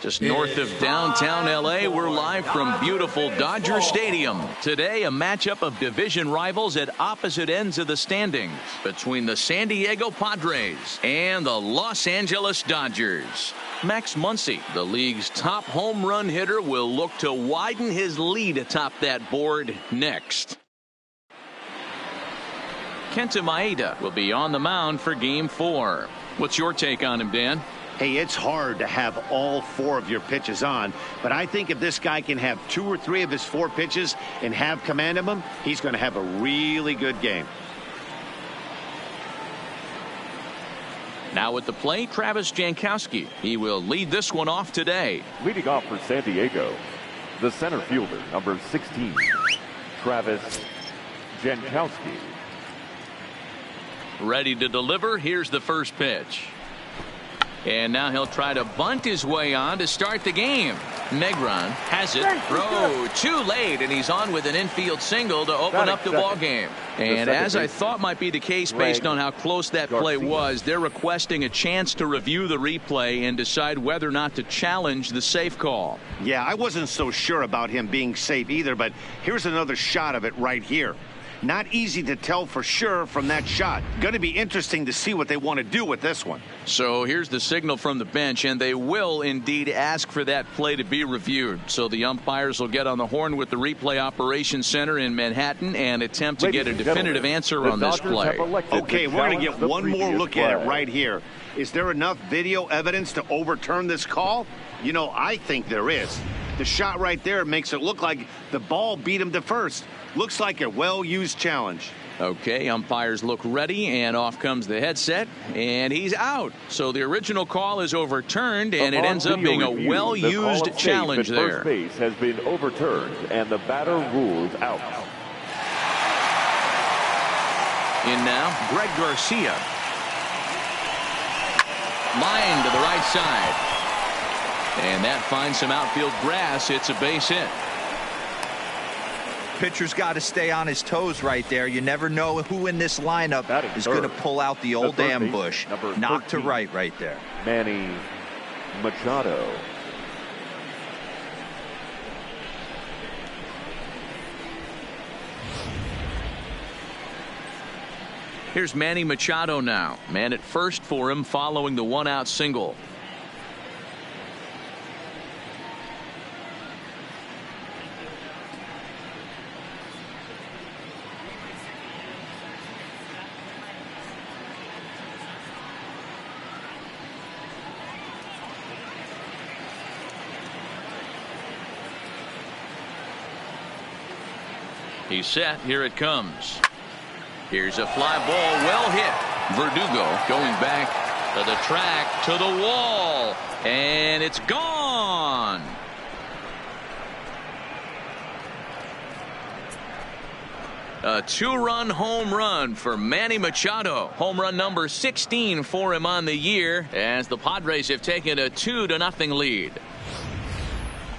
Just north of downtown L.A., we're live from beautiful Dodger Stadium. Today, a matchup of division rivals at opposite ends of the standings between the San Diego Padres and the Los Angeles Dodgers. Max Muncy, the league's top home run hitter, will look to widen his lead atop that board next. Kenta Maeda will be on the mound for Game 4. What's your take on him, Dan? Hey, it's hard to have all 4 of your pitches on, but I think if this guy can have 2 or 3 of his 4 pitches and have command of them, he's going to have a really good game. Now at the plate, Travis Jankowski. He will lead this one off today. Leading off for San Diego, the center fielder, number 16, Travis Jankowski. Ready to deliver. Here's the first pitch. And now he'll try to bunt his way on to start the game. Negron has it. Throw too late, and he's on with an infield single to open up the ball game. And as I thought might be the case based on how close that play was, they're requesting a chance to review the replay and decide whether or not to challenge the safe call. Yeah, I wasn't so sure about him being safe either, but here's another shot of it right here. Not easy to tell for sure from that shot. Going to be interesting to see what they want to do with this one. So here's the signal from the bench, and they will indeed ask for that play to be reviewed. So the umpires will get on the horn with the replay operations center in Manhattan and attempt to get a definitive answer on this play. Okay, we're going to get one more look at it right here. Is there enough video evidence to overturn this call? You know, I think there is. The shot right there makes it look like the ball beat him to first. Looks like a well-used challenge. Okay, umpires look ready, and off comes the headset, and he's out. So the original call is overturned, and it ends up being a well-used challenge there. First base has been overturned, and the batter ruled out. In now, Greg Garcia. Line to the right side. And that finds some outfield grass. It's a base hit. Pitcher's got to stay on his toes right there. You never know who in this lineup is going to pull out the old ambush. Knock to right there. Manny Machado. Here's Manny Machado now. Man at first for him following the one-out single. He's set. Here it comes. Here's a fly ball, well hit. Verdugo going back to the track, to the wall, and it's gone. A 2-run home run for Manny Machado. Home run number 16 for him on the year, as the Padres have taken a 2-0 lead.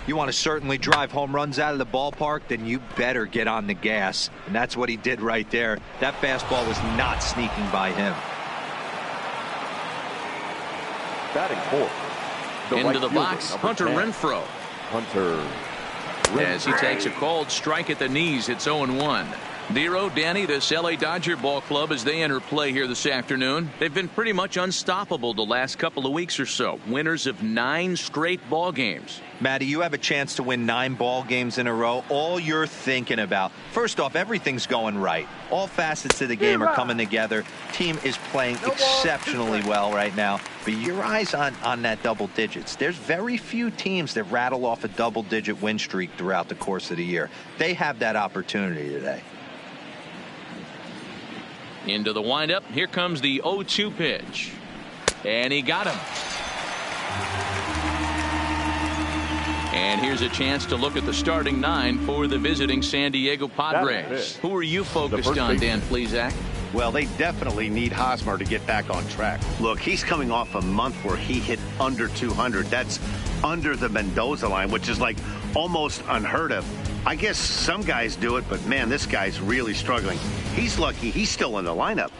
You want to certainly drive home runs out of the ballpark, then you better get on the gas. And that's what he did right there. That fastball was not sneaking by him. Batting fourth. Into the box, Hunter Renfroe. As he takes a cold strike at the knees, it's 0-1. Nero, Danny, this LA Dodger ball club, as they enter play here this afternoon, they've been pretty much unstoppable the last couple of weeks or so. Winners of 9 straight ball games. Matty, you have a chance to win 9 ball games in a row. All you're thinking about, first off, everything's going right. All facets of the game are coming together. Team is playing exceptionally well right now. But your eyes on that double digits. There's very few teams that rattle off a double-digit win streak throughout the course of the year. They have that opportunity today. Into the windup. Here comes the 0-2 pitch. And he got him. And here's a chance to look at the starting 9 for the visiting San Diego Padres. Who are you focused on, Dan Plesac? Well, they definitely need Hosmer to get back on track. Look, he's coming off a month where he hit under 200. That's under the Mendoza line, which is like almost unheard of. I guess some guys do it, but man, this guy's really struggling. He's lucky he's still in the lineup.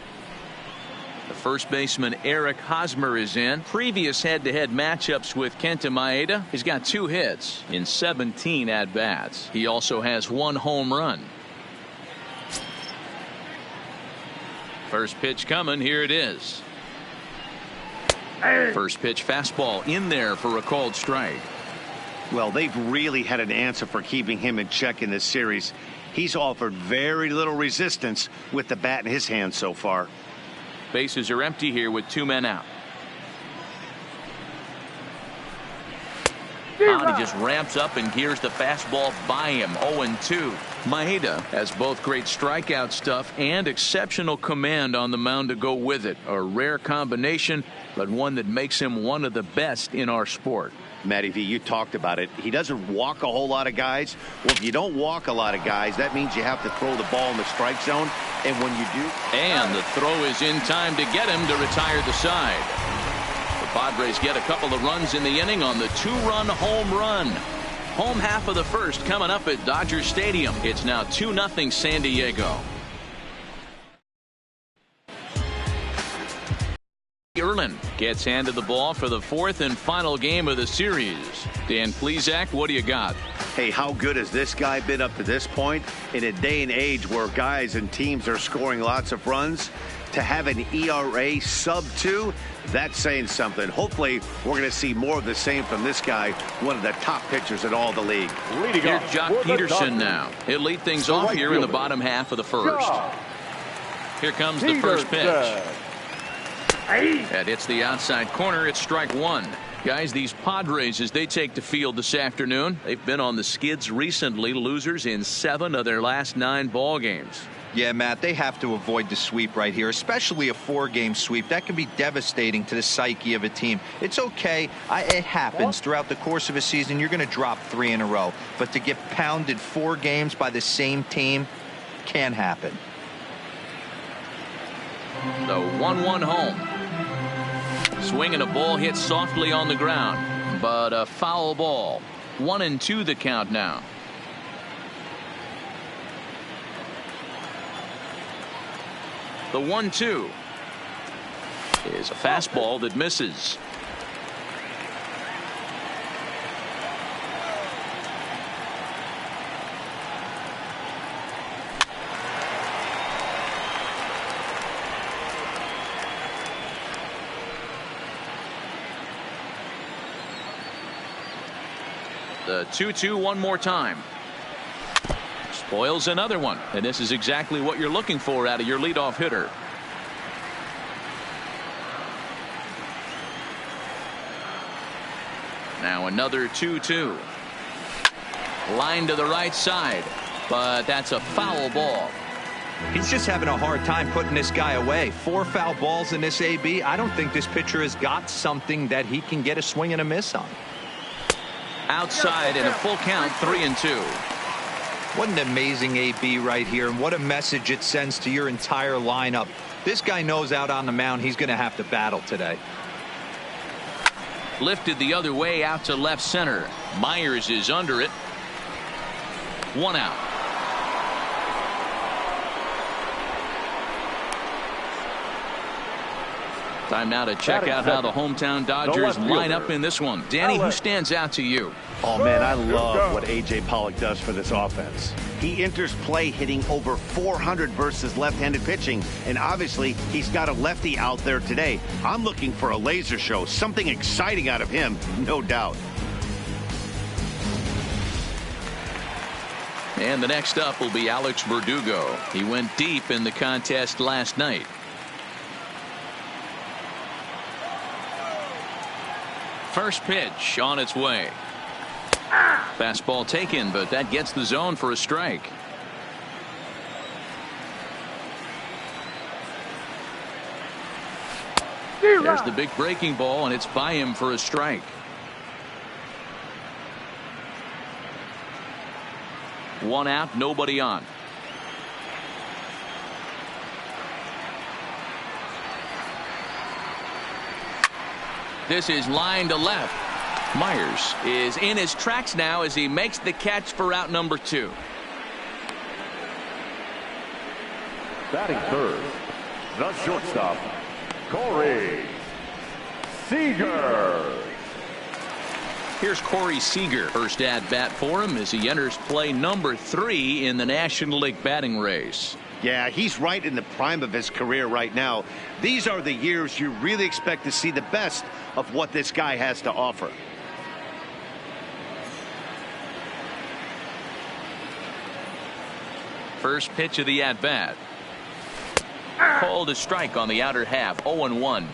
The first baseman Eric Hosmer is in. Previous head-to-head matchups with Kenta Maeda, he's got 2 hits in 17 at-bats. He also has 1 home run. First pitch coming. Here it is. First pitch fastball in there for a called strike. Well, they've really had an answer for keeping him in check in this series. He's offered very little resistance with the bat in his hand so far. Bases are empty here with 2 men out. He just ramps up and gears the fastball by him. 0-2. Maeda has both great strikeout stuff and exceptional command on the mound to go with it. A rare combination, but one that makes him one of the best in our sport. Matty V, you talked about it. He doesn't walk a whole lot of guys. Well, if you don't walk a lot of guys, that means you have to throw the ball in the strike zone. And when you do. And the throw is in time to get him to retire the side. The Padres get a couple of runs in the inning on the 2-run home run. Home half of the first coming up at Dodger Stadium. It's now 2-0 San Diego. Erlin gets handed the ball for the 4th and final game of the series. Dan Plesac, what do you got? Hey, how good has this guy been up to this point? In a day and age where guys and teams are scoring lots of runs, to have an ERA sub-2, that's saying something. Hopefully, we're going to see more of the same from this guy, one of the top pitchers in all the league. Here's Jock Peterson now. He'll lead things off here in the bottom half of the first. Here comes the first pitch. And it's the outside corner. It's strike 1. Guys, these Padres, as they take the field this afternoon, they've been on the skids recently, losers in 7 of their last 9 ball games. Yeah, Matt, they have to avoid the sweep right here, especially a 4-game sweep. That can be devastating to the psyche of a team. It's okay. It happens throughout the course of a season. You're going to drop 3 in a row. But to get pounded 4 games by the same team can happen. The 1-1 home. Swinging a ball hit softly on the ground, but a foul ball. 1-2 the count now. The 1-2 is a fastball that misses. The 2-2 one more time. Spoils another one, and this is exactly what you're looking for out of your leadoff hitter. Now another 2-2. Line to the right side, but that's a foul ball. He's just having a hard time putting this guy away. 4 foul balls in this AB. I don't think this pitcher has got something that he can get a swing and a miss on. Outside in a full count, 3-2. What an amazing AB right here, and what a message it sends to your entire lineup. This guy knows out on the mound he's going to have to battle today. Lifted the other way out to left center. Myers is under it. 1 out. Time now to check out how the hometown Dodgers line up in this one. Danny, who stands out to you? Oh, man, I love what A.J. Pollock does for this offense. He enters play hitting over 400 versus left-handed pitching, and obviously he's got a lefty out there today. I'm looking for a laser show, something exciting out of him, no doubt. And the next up will be Alex Verdugo. He went deep in the contest last night. First pitch on its way. Fastball taken, but that gets the zone for a strike. There's the big breaking ball, and it's by him for a strike. One out, nobody on. This is line to left. Myers is in his tracks now as he makes the catch for out number 2. Batting third, the shortstop, Corey Seager. Here's Corey Seager. First at bat for him as he enters play number 3 in the National League batting race. Yeah, he's right in the prime of his career right now. These are the years you really expect to see the best of what this guy has to offer. First pitch of the at bat. Called a strike on the outer half. 0-1.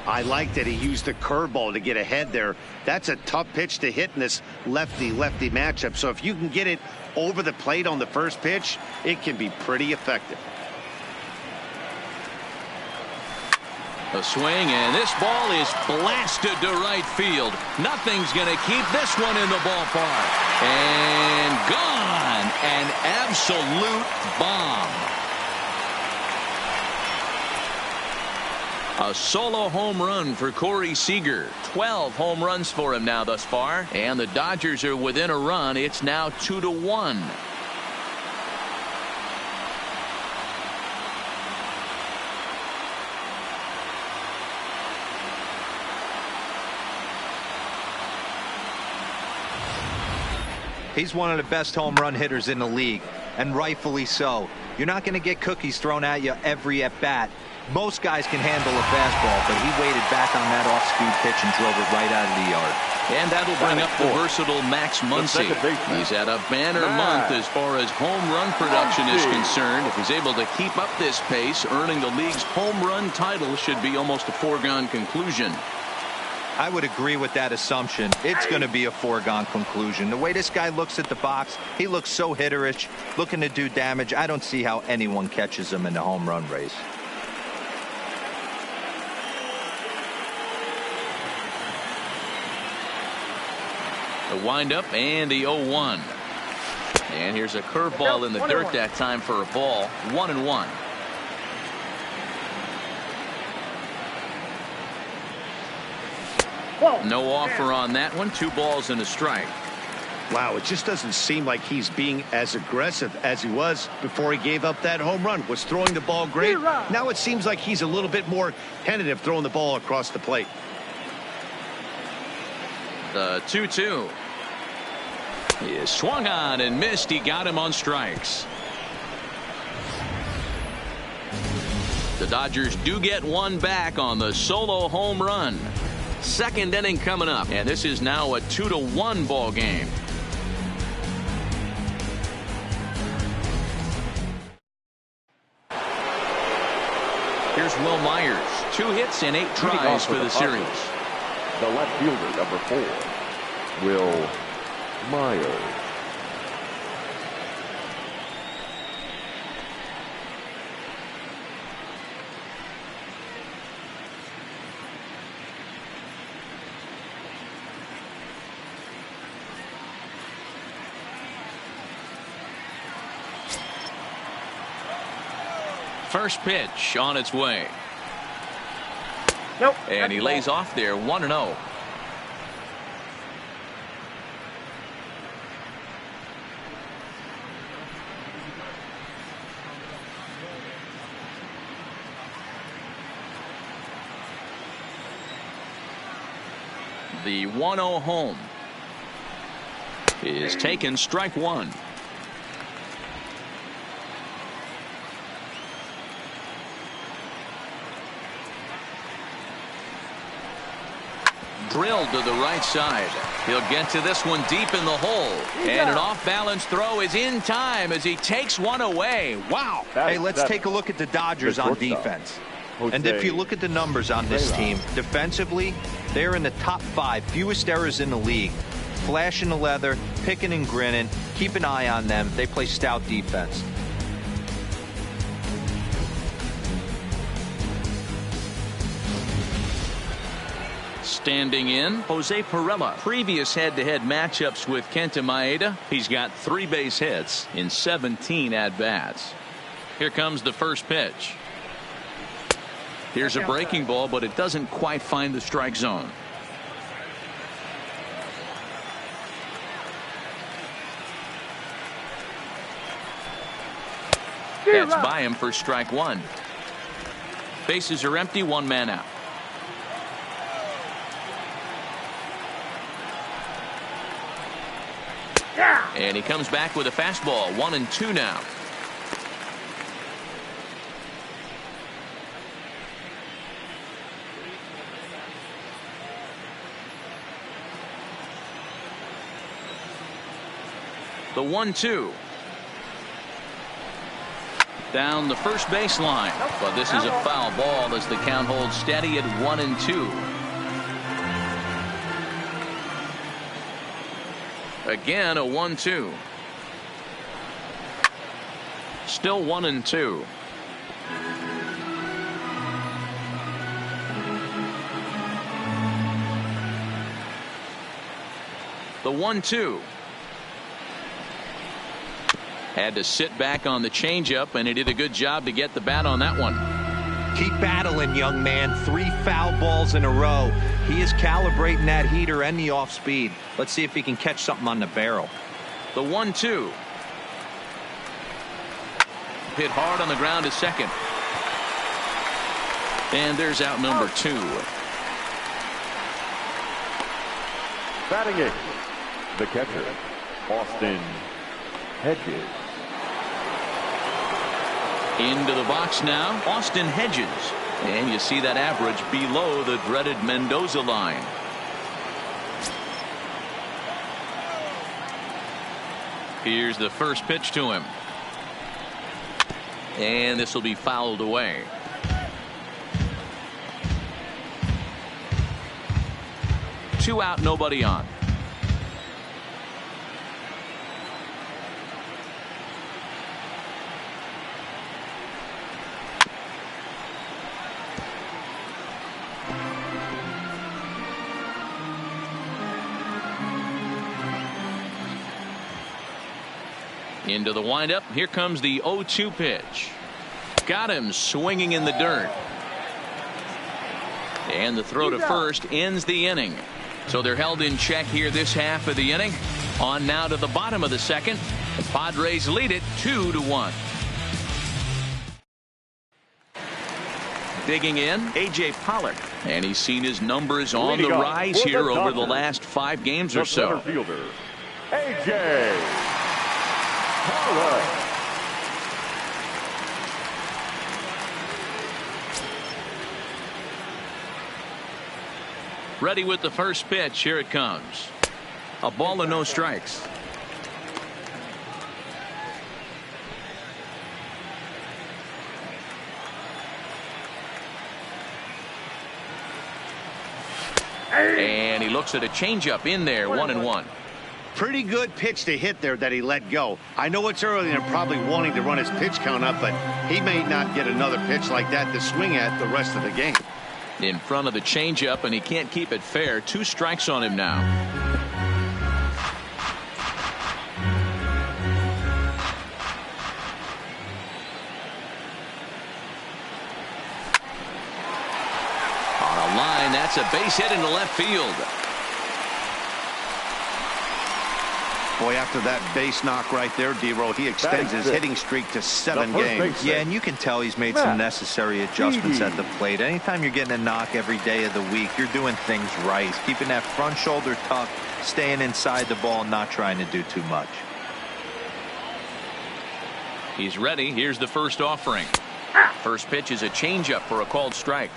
I like that he used the curveball to get ahead there. That's a tough pitch to hit in this lefty-lefty matchup. So if you can get it over the plate on the first pitch, it can be pretty effective. A swing, and this ball is blasted to right field. Nothing's going to keep this one in the ballpark. And gone. An absolute bomb. A solo home run for Corey Seager. 12 home runs for him now thus far. And the Dodgers are within a run. It's now 2-1. He's one of the best home run hitters in the league, and rightfully so. You're not going to get cookies thrown at you every at bat. Most guys can handle a fastball, but he waited back on that off-speed pitch and drove it right out of the yard. And that'll bring up the versatile Max Muncy. He's had a banner month as far as home run production is concerned. If he's able to keep up this pace, earning the league's home run title should be almost a foregone conclusion. I would agree with that assumption. It's going to be a foregone conclusion. The way this guy looks at the box, he looks so hitterish, looking to do damage. I don't see how anyone catches him in the home run race. The windup and the 0-1. And here's a curveball in the dirt that time for a ball. 1-1. No offer on that one. 2 balls and a strike. Wow, it just doesn't seem like he's being as aggressive as he was before he gave up that home run. Was throwing the ball great. Now it seems like he's a little bit more tentative throwing the ball across the plate. The 2-2 is swung on and missed. He got him on strikes. The Dodgers do get one back on the solo home run. Second inning coming up, and this is now a 2-1 ball game. Here's Will Myers. 2 hits and 8 tries for the series. The left fielder, number 4, Will Myers. First pitch on its way. Nope. And he lays off there. 1-0. The 1-0 home is taken. Strike 1. Drilled to the right side. He'll get to this one deep in the hole. And an off-balance throw is in time as he takes one away. Wow. Hey, let's take a look at the Dodgers on defense. And if you look at the numbers on this team, defensively, they're in the top 5, fewest errors in the league. Flashing the leather, picking and grinning. Keep an eye on them. They play stout defense. Standing in, Jose Pirela. Previous head-to-head matchups with Kenta Maeda, he's got 3 base hits in 17 at-bats. Here comes the first pitch. Here's a breaking ball, but it doesn't quite find the strike zone. That's by him for strike 1. Bases are empty, one man out. And he comes back with a fastball. 1-2 now. The 1-2. Down the first baseline. But this is a foul ball as the count holds steady at 1-2. Again, a 1-2. Still 1-2. The 1-2. Had to sit back on the changeup, and he did a good job to get the bat on that one. Keep battling, young man. 3 foul balls in a row. He is calibrating that heater and the off speed. Let's see if he can catch something on the barrel. The 1-2. Hit hard on the ground to second. And there's out number 2. Batting it, the catcher, Austin Hedges. Into the box now, Austin Hedges. And you see that average below the dreaded Mendoza line. Here's the first pitch to him. And this will be fouled away. Two out, nobody on. Into the windup. Here comes the 0-2 pitch. Got him swinging in the dirt. And the throw to first ends the inning. So they're held in check here this half of the inning. On now to the bottom of the second. The Padres lead it 2-1. Digging in, A.J. Pollock. And he's seen his numbers on the rise here over the last 5 games or so. Fielder, A.J. Pollock. Ready with the first pitch. Here it comes. A ball and no strikes. And he looks at a changeup in there. 1-1. Pretty good pitch to hit there that he let go. I know it's early and probably wanting to run his pitch count up, but he may not get another pitch like that to swing at the rest of the game. In front of the changeup, and he can't keep it fair. 2 strikes on him now. On a line, that's a base hit into left field. Boy, after that base knock right there, D-Roll, he extends his hitting streak to 7 games. Yeah, and you can tell he's made some necessary adjustments at the plate. Anytime you're getting a knock every day of the week, you're doing things right. He's keeping that front shoulder tucked, staying inside the ball, not trying to do too much. He's ready. Here's the first offering. First pitch is a changeup for a called strike.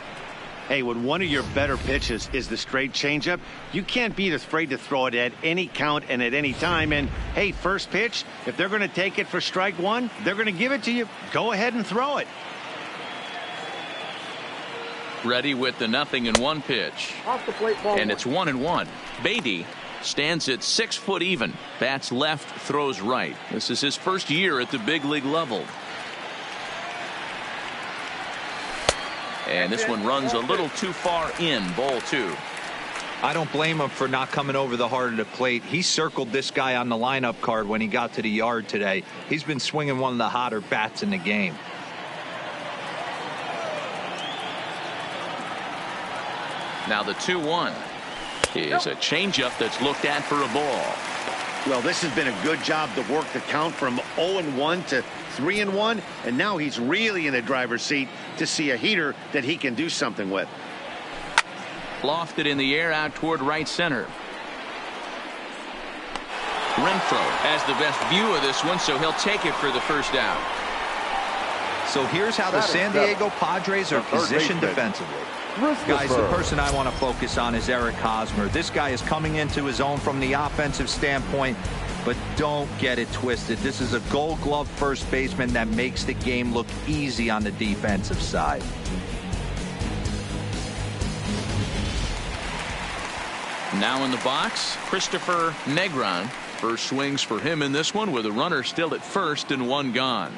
Hey, when one of your better pitches is the straight changeup, you can't be afraid to throw it at any count and at any time. And, hey, first pitch, if they're going to take it for strike 1, they're going to give it to you. Go ahead and throw it. Ready with the 0-1 pitch. Off the plate, ball and it's 1-1. Beatty stands at 6 foot even. Bats left, throws right. This is his first year at the big league level. And this one runs a little too far in. Ball 2. I don't blame him for not coming over the heart of the plate. He circled this guy on the lineup card when he got to the yard today. He's been swinging one of the hotter bats in the game. Now the 2-1 is a changeup that's looked at for a ball. Well, this has been a good job to work the count from 0-1 to 3-1, and now he's really in the driver's seat to see a heater that he can do something with. Lofted in the air out toward right center. Renfroe has the best view of this one, so he'll take it for the first out. So here's how the San Diego Padres are positioned defensively. Guys, the person I want to focus on is Eric Hosmer. This guy is coming into his own from the offensive standpoint, but don't get it twisted. This is a Gold Glove first baseman that makes the game look easy on the defensive side. Now in the box, Christopher Negron. First swings for him in this one with a runner still at first and one gone.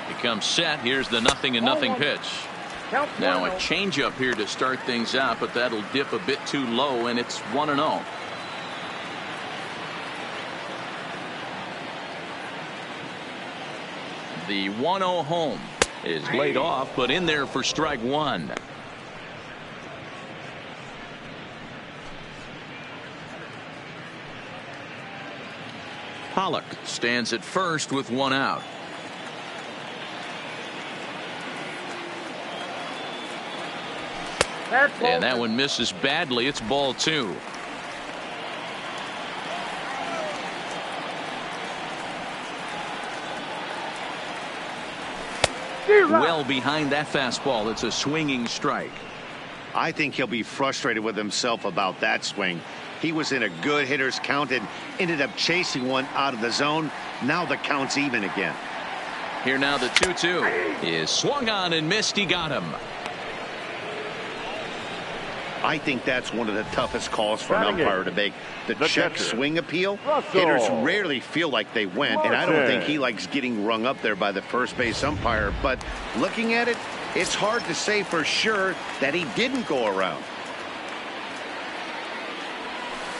He comes set. Here's the 0-0 pitch. Now a changeup here to start things out, but that'll dip a bit too low, and it's 1-0. The 1-0 home is laid off, but in there for strike one. Pollock stands at first with one out. And that one misses badly. It's ball two. Well behind that fastball. It's a swinging strike. I think he'll be frustrated with himself about that swing. He was in a good hitter's count and ended up chasing one out of the zone. Now the count's even again. Here now the 2-2 is swung on and missed. He got him. I think that's one of the toughest calls for an umpire to make. The check swing appeal. Hitters rarely feel like they went, and I don't think he likes getting rung up there by the first base umpire. But looking at it, it's hard to say for sure that he didn't go around.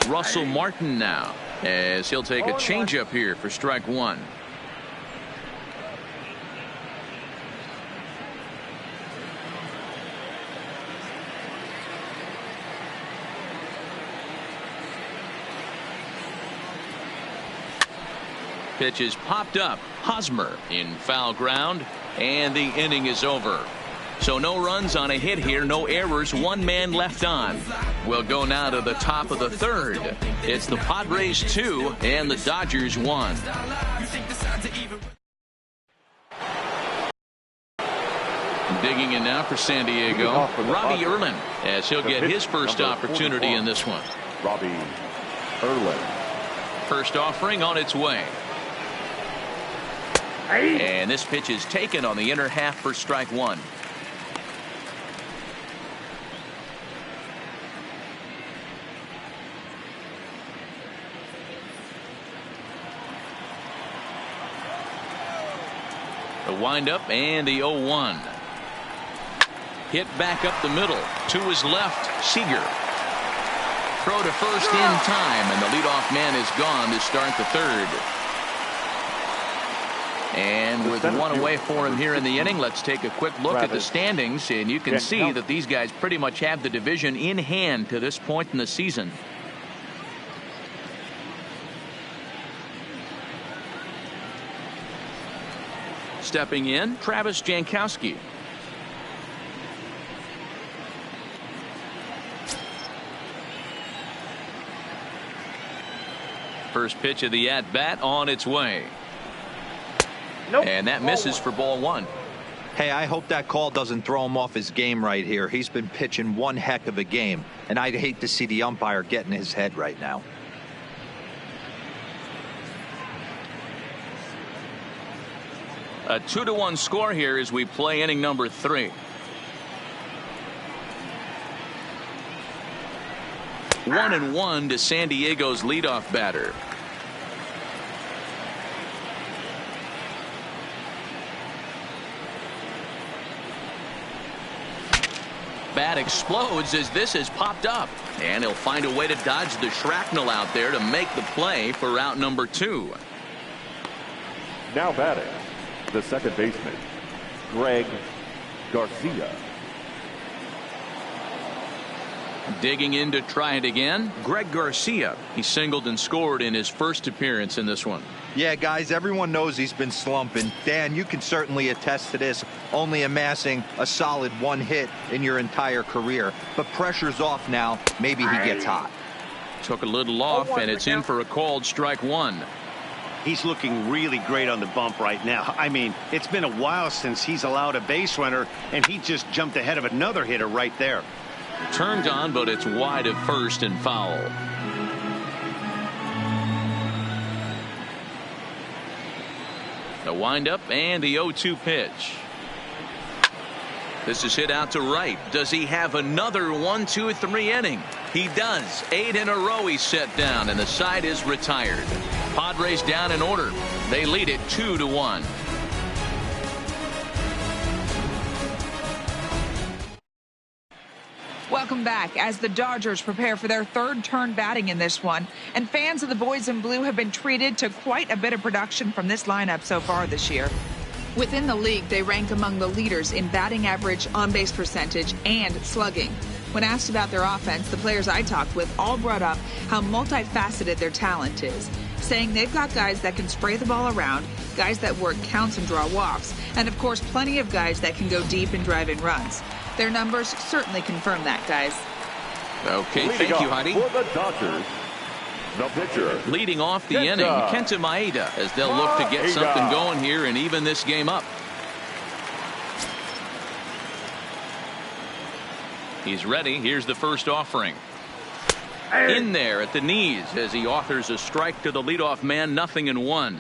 Russell Martin now, as he'll take a changeup here for strike one. Pitch is popped up. Hosmer in foul ground, and the inning is over. So no runs on a hit here, no errors, one man left on. We'll go now to the top of the third. It's the Padres 2 and the Dodgers 1. Digging in now for San Diego, Robbie Erlin, as he'll get his first opportunity in this one. Robbie Erlin. First offering on its way. And this pitch is taken on the inner half for strike one. The windup and the 0-1. Hit back up the middle to his left. Seager. Throw to first in time, and the leadoff man is gone to start the third. And with one away for him here in the inning, let's take a quick look at the standings, and you can see that these guys pretty much have the division in hand to this point in the season. Stepping in, Travis Jankowski. First pitch of the at-bat on its way. And that misses for ball one. Hey, I hope that call doesn't throw him off his game right here. He's been pitching one heck of a game, and I'd hate to see the umpire get in his head right now. A 2-1 score here as we play inning number 3. One and one to San Diego's leadoff batter. Bat explodes as this has popped up, and he'll find a way to dodge the shrapnel out there to make the play for out number 2. Now batting, the second baseman, Greg Garcia. Digging in to try it again, Greg Garcia. He singled and scored in his first appearance in this one. Yeah, guys, everyone knows he's been slumping. Dan, you can certainly attest to this, only amassing a solid 1 hit in your entire career. But pressure's off now. Maybe he gets hot. Took a little off, and it's in for a called strike 1. He's looking really great on the bump right now. I mean, it's been a while since he's allowed a base runner, and he just jumped ahead of another hitter right there. Turned on, but it's wide of first and foul. The windup and the 0-2 pitch. This is hit out to right. Does he have another 1, 2, 3 inning? He does. 8 in a row he's set down, and the side is retired. Padres down in order. They lead it 2-1. Welcome back as the Dodgers prepare for their third turn batting in this one. And fans of the boys in blue have been treated to quite a bit of production from this lineup so far this year. Within the league, they rank among the leaders in batting average, on-base percentage, and slugging. When asked about their offense, the players I talked with all brought up how multifaceted their talent is, saying they've got guys that can spray the ball around, guys that work counts and draw walks, and of course plenty of guys that can go deep and drive in runs. Their numbers certainly confirm that, guys. Okay, thank you, Heidi. For the Dodgers, the pitcher. Leading off the inning, Kenta Maeda, as they'll look to get something going here and even this game up. He's ready. Here's the first offering. In there at the knees as he authors a strike to the leadoff man, 0-1.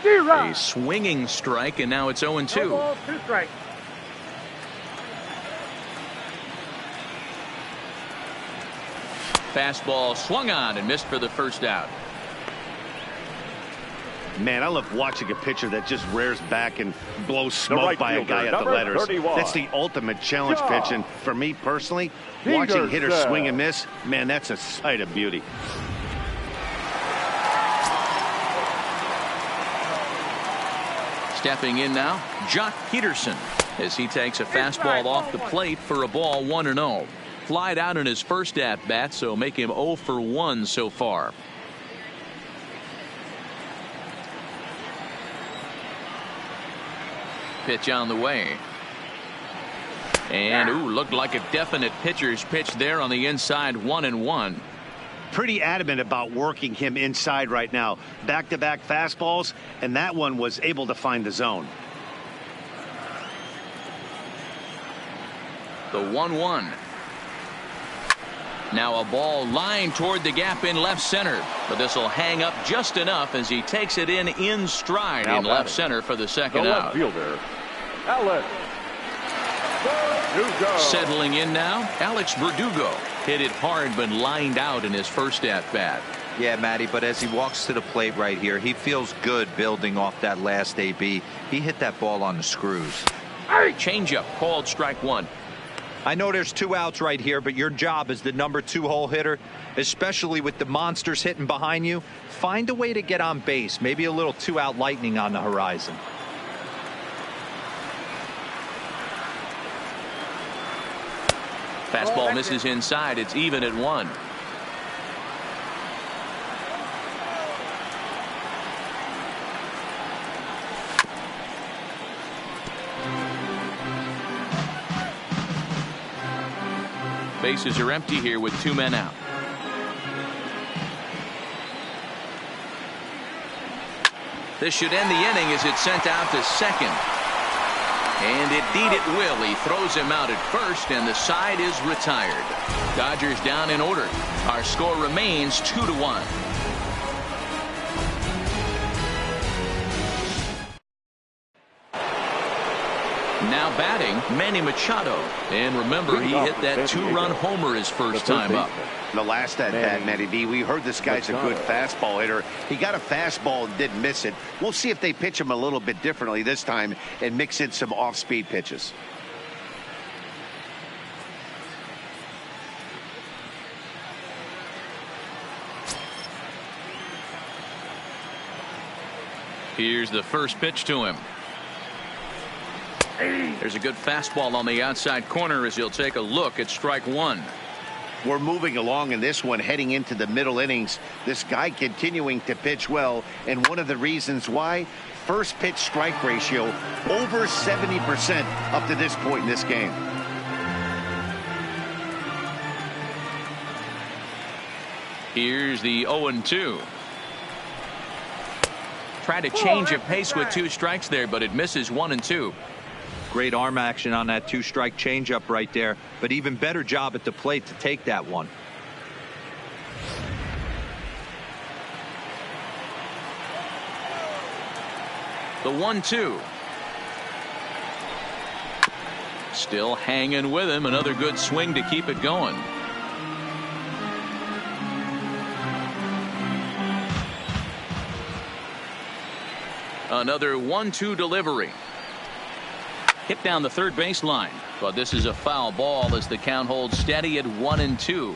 A swinging strike, and now it's 0-2. 2 strikes. Fastball swung on and missed for the first out. Man, I love watching a pitcher that just rears back and blows smoke right by a fielder, guy at the number letters. 31. That's the ultimate challenge Yeah. pitch. And for me personally, Peterson. watching hitters swing and miss, man, that's a sight of beauty. Stepping in now, Jock Peterson, as he takes a fastball off the plate for a ball, 1-0. Flied out in his first at-bat, so make him 0 for 1 so far. Pitch on the way. And, looked like a definite pitcher's pitch there on the inside, 1-1. Pretty adamant about working him inside right now. Back-to-back fastballs, and that one was able to find the zone. The 1-1. Now a ball lined toward the gap in left center, but this will hang up just enough as he takes it in stride Now in left batting, center for the The second left out. fielder, Alex Verdugo. Settling in now, Alex Verdugo. Hit it hard but lined out in his first at-bat. Yeah, Matty, but as he walks to the plate right here, he feels good building off that last AB. He hit that ball on the screws. Changeup called strike 1. I know there's 2 outs right here, but your job as the number 2 hole hitter, especially with the monsters hitting behind you, find a way to get on base. Maybe a little 2-out lightning on the horizon. Fastball misses inside. It's even at 1. Bases are empty here with 2 men out. This should end the inning as it's sent out to second. And indeed it will. He throws him out at first, and the side is retired. Dodgers down in order. Our score remains 2-1. Now batting, Manny Machado. And remember, he hit that 2-run homer his first time up. The last at-bat, Matty B, we heard this guy's a good fastball hitter. He got a fastball and didn't miss it. We'll see if they pitch him a little bit differently this time and mix in some off-speed pitches. Here's the first pitch to him. There's a good fastball on the outside corner as he'll take a look at strike one. We're moving along in this one, heading into the middle innings. This guy continuing to pitch well, and one of the reasons why, first pitch strike ratio over 70% up to this point in this game. Here's the 0-2. Tried to change of pace with 2 strikes there, but it misses 1 and 2. Great arm action on that 2-strike changeup right there, but even better job at the plate to take that one. The 1-2. Still hanging with him. Another good swing to keep it going. Another 1-2 delivery. Hit down the third baseline, but this is a foul ball as the count holds steady at 1 and 2.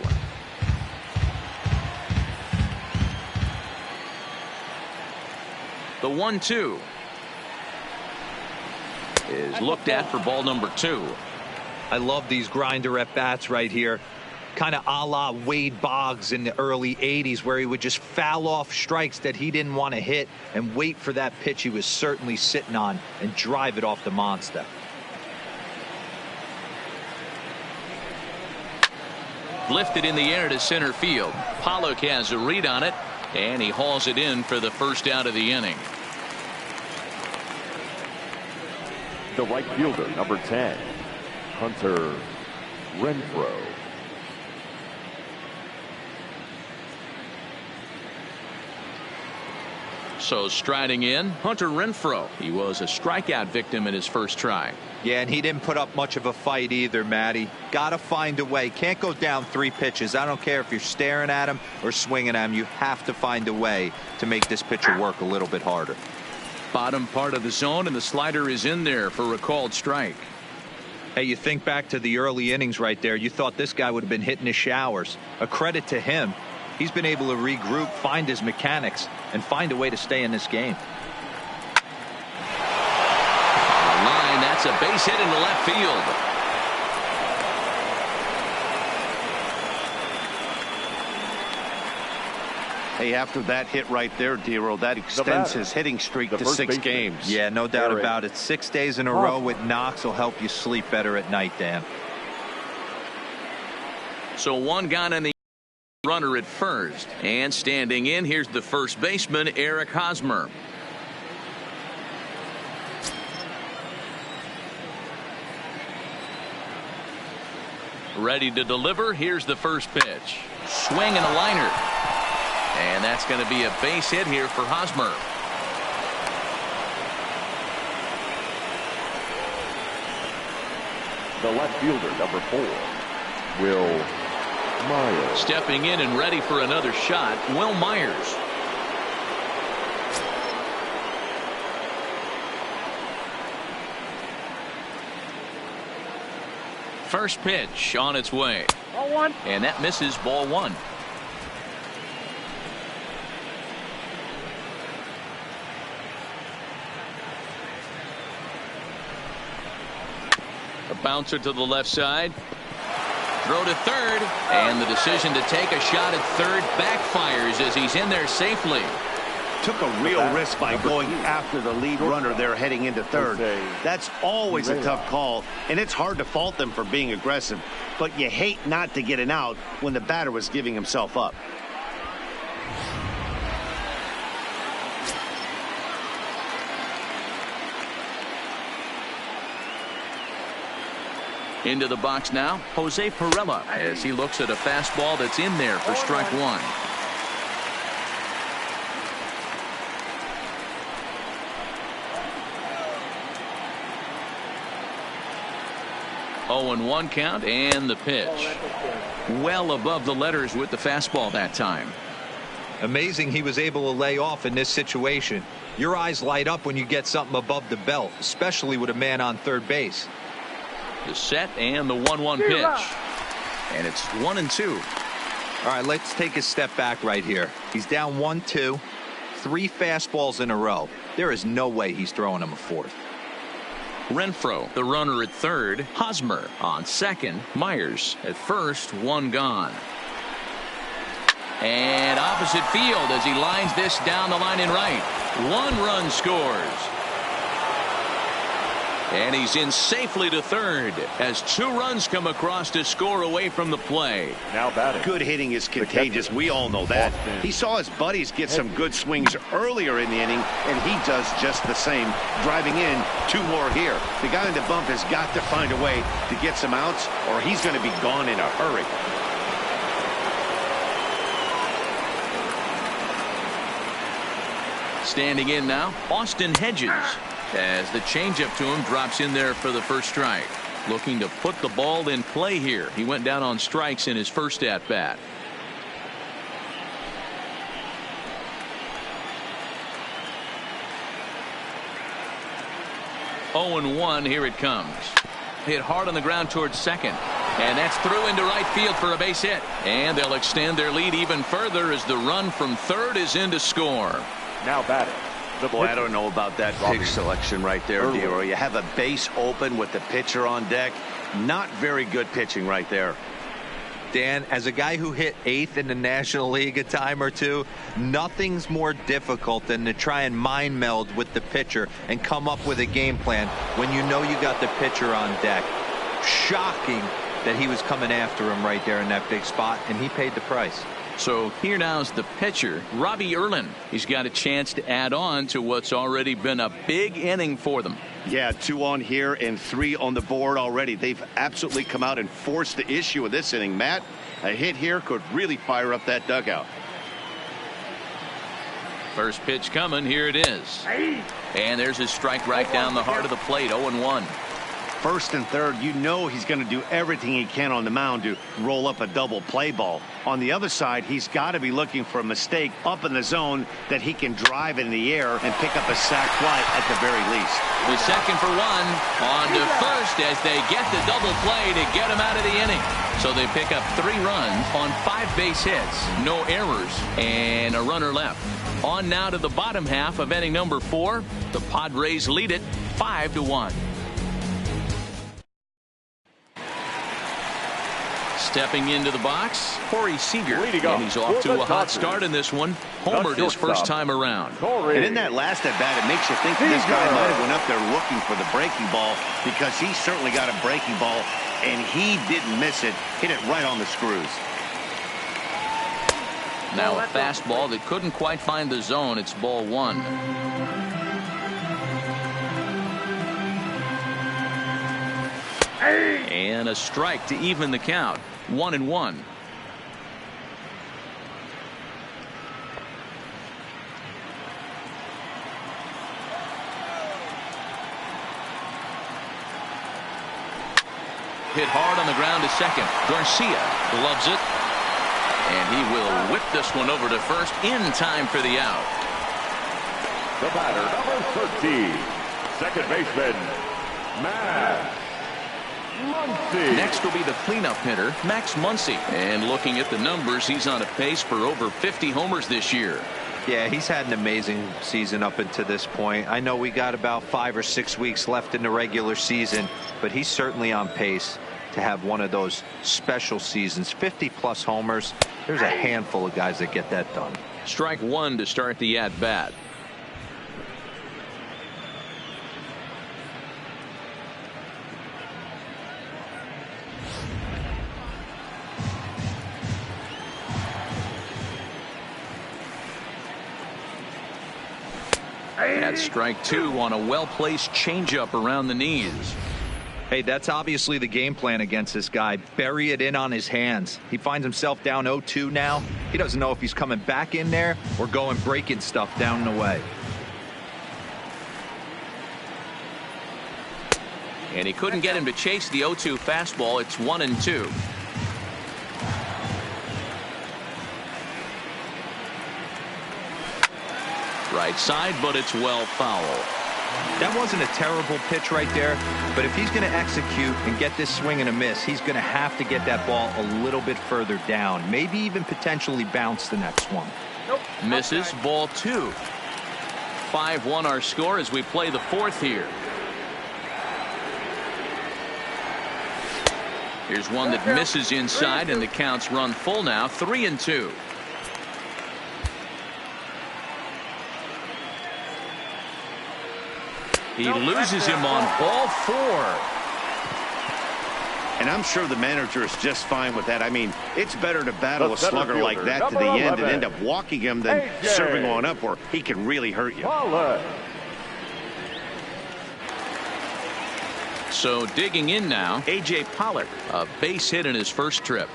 The 1-2 is looked at for ball number 2. I love these grinder at bats right here. Kind of a la Wade Boggs in the early 80s, where he would just foul off strikes that he didn't want to hit and wait for that pitch he was certainly sitting on and drive it off the monster. Lifted in the air to center field. Pollock has a read on it, and he hauls it in for the first out of the inning. The right fielder, number 10, Hunter Renfroe. So striding in, Hunter Renfroe. He was a strikeout victim in his first try. Yeah, and he didn't put up much of a fight either, Matty. Got to find a way. Can't go down 3 pitches. I don't care if you're staring at him or swinging at him. You have to find a way to make this pitcher work a little bit harder. Bottom part of the zone, and the slider is in there for a called strike. Hey, you think back to the early innings right there. You thought this guy would have been hitting his showers. A credit to him. He's been able to regroup, find his mechanics, and find a way to stay in this game. Line, that's a base hit into left field. Hey, after that hit right there, Dero, that extends his hitting streak to 6 games. Yeah, no doubt about it. 6 days in a row with knocks will help you sleep better at night, Dan. So one gone in the runner at first, and standing in, here's the first baseman, Eric Hosmer. Ready to deliver. Here's the first pitch. Swing and a liner, and that's going to be a base hit here for Hosmer. The left fielder, number 4, Will Myers. Stepping in and ready for another shot, Will Myers. First pitch on its way. Ball 1. And that misses, ball 1. A bouncer to the left side. Throw to third, and the decision to take a shot at third backfires as he's in there safely. Took a real risk by going after the lead runner there heading into third. That's always a tough call, and it's hard to fault them for being aggressive, but you hate not to get an out when the batter was giving himself up. Into the box now, Jose Perella, as he looks at a fastball that's in there for strike 1. Oh, and 1 count, and the pitch. Well above the letters with the fastball that time. Amazing he was able to lay off in this situation. Your eyes light up when you get something above the belt, especially with a man on third base. The set and the 1-1 pitch. And it's 1 and 2. All right, let's take a step back right here. He's down 1-2, 3 fastballs in a row. there is no way he's throwing him a fourth. Renfroe, the runner at third. Hosmer on second. Myers at first. One gone. And opposite field as he lines this down the line in right. One run scores. And he's in safely to third as 2 runs come across to score away from the play. Now batting. Good hitting is contagious. We all know that. He saw his buddies get some good swings earlier in the inning, and he does just the same, driving in 2 more here. The guy in the bump has got to find a way to get some outs, or he's going to be gone in a hurry. Standing in now, Austin Hedges, as the changeup to him drops in there for the first strike. Looking to put the ball in play here. He went down on strikes in his first at bat. Oh, 0-1. Here it comes. Hit hard on the ground towards second. And that's through into right field for a base hit. And they'll extend their lead even further as the run from third is in to score. Now batting. Boy, I don't know about that pitch selection right there, Dero. You have a base open with the pitcher on deck. Not very good pitching right there. Dan, as a guy who hit 8th in the National League a time or two, nothing's more difficult than to try and mind meld with the pitcher and come up with a game plan when you know you got the pitcher on deck. Shocking that he was coming after him right there in that big spot, and he paid the price. So here now is the pitcher, Robbie Erlin. He's got a chance to add on to what's already been a big inning for them. Yeah, 2 on here and 3 on the board already. They've absolutely come out and forced the issue of this inning, Matt. A hit here could really fire up that dugout. First pitch coming. Here it is. And there's his strike right down the heart of the plate. 0-1. First and third, you know he's going to do everything he can on the mound to roll up a double play ball. On the other side, he's got to be looking for a mistake up in the zone that he can drive in the air and pick up a sac fly at the very least. The second for 1 on to first as they get the double play to get him out of the inning. So they pick up 3 runs on 5 base hits, no errors, and a runner left. On now to the bottom half of inning number 4. The Padres lead it 5-1. Stepping into the box, Corey Seager, and he's off to a hot start in this one. Homered his first time around. And in that last at bat, it makes you think this guy might have went up there looking for the breaking ball, because he certainly got a breaking ball, and he didn't miss it. Hit it right on the screws. Now a fastball that couldn't quite find the zone. It's ball 1. And a strike to even the count. 1-1. Hit hard on the ground to second. Garcia gloves it. And he will whip this one over to first in time for the out. The batter, number 13, second baseman, Max Muncy. Next will be the cleanup hitter, Max Muncy. And looking at the numbers, he's on a pace for over 50 homers this year. Yeah, he's had an amazing season up until this point. I know we got about 5 or 6 weeks left in the regular season, but he's certainly on pace to have one of those special seasons. 50-plus homers. There's a handful of guys that get that done. Strike 1 to start the at-bat. That's strike 2 on a well-placed changeup around the knees. Hey, that's obviously the game plan against this guy. Bury it in on his hands. He finds himself down 0-2 now. He doesn't know if he's coming back in there or going breaking stuff down and away. And he couldn't get him to chase the 0-2 fastball. It's 1-2. Right side, but it's well foul. That wasn't a terrible pitch right there, but if he's going to execute and get this swing and a miss, he's going to have to get that ball a little bit further down, maybe even potentially bounce the next one. Misses. Ball 2. 5-1 our score as we play the fourth here. Here's one that misses inside, and the count's run full now, 3-2. He loses him on ball 4. And I'm sure the manager is just fine with that. I mean, it's better to battle a slugger like that to the end and end up walking him than serving on up where he can really hurt you. So digging in now, A.J. Pollard, a base hit in his first trip.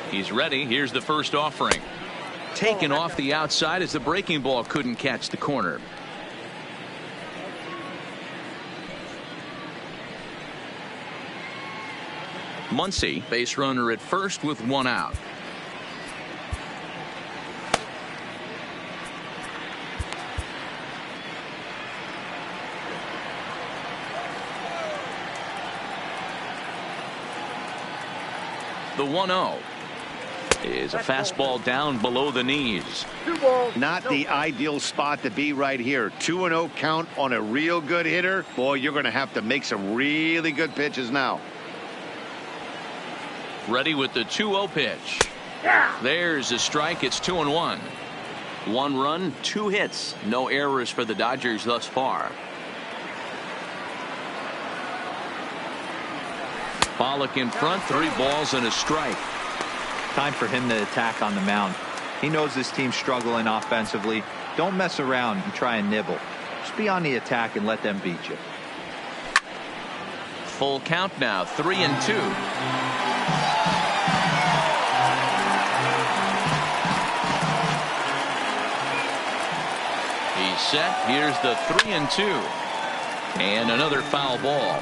He's ready. Here's the first offering. Taken off the outside as the breaking ball couldn't catch the corner. Muncy, base runner at first with one out. The 1-0 is a fastball down below the knees. Not the ideal spot to be right here. 2-0 count on a real good hitter. Boy, you're going to have to make some really good pitches now. Ready with the 2-0 pitch. There's a strike. It's 2-1. 1 run, 2 hits. No errors for the Dodgers thus far. Pollock in front, 3 balls and a strike. Time for him to attack on the mound. He knows this team's struggling offensively. Don't mess around and try and nibble. Just be on the attack and let them beat you. Full count now, 3-2. He's set. Here's the 3-2. And another foul ball.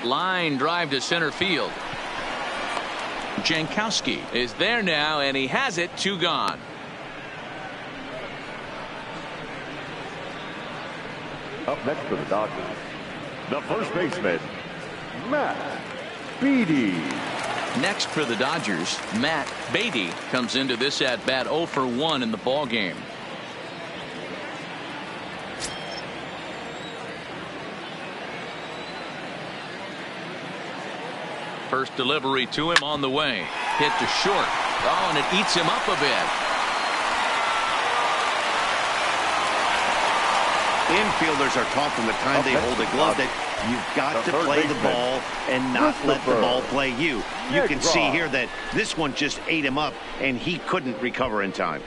Line drive to center field. Jankowski is there now, and he has it. 2 gone. Up next for the Dodgers, the first baseman, Matt Beatty. Next for the Dodgers, Matt Beatty comes into this at bat 0 for 1 in the ball game. First delivery to him on the way. Hit to short. Oh, and it eats him up a bit. Infielders are taught from the time they hold a glove that you've got to play the ball and not let the ball play you. You can see here that this one just ate him up, and he couldn't recover in time.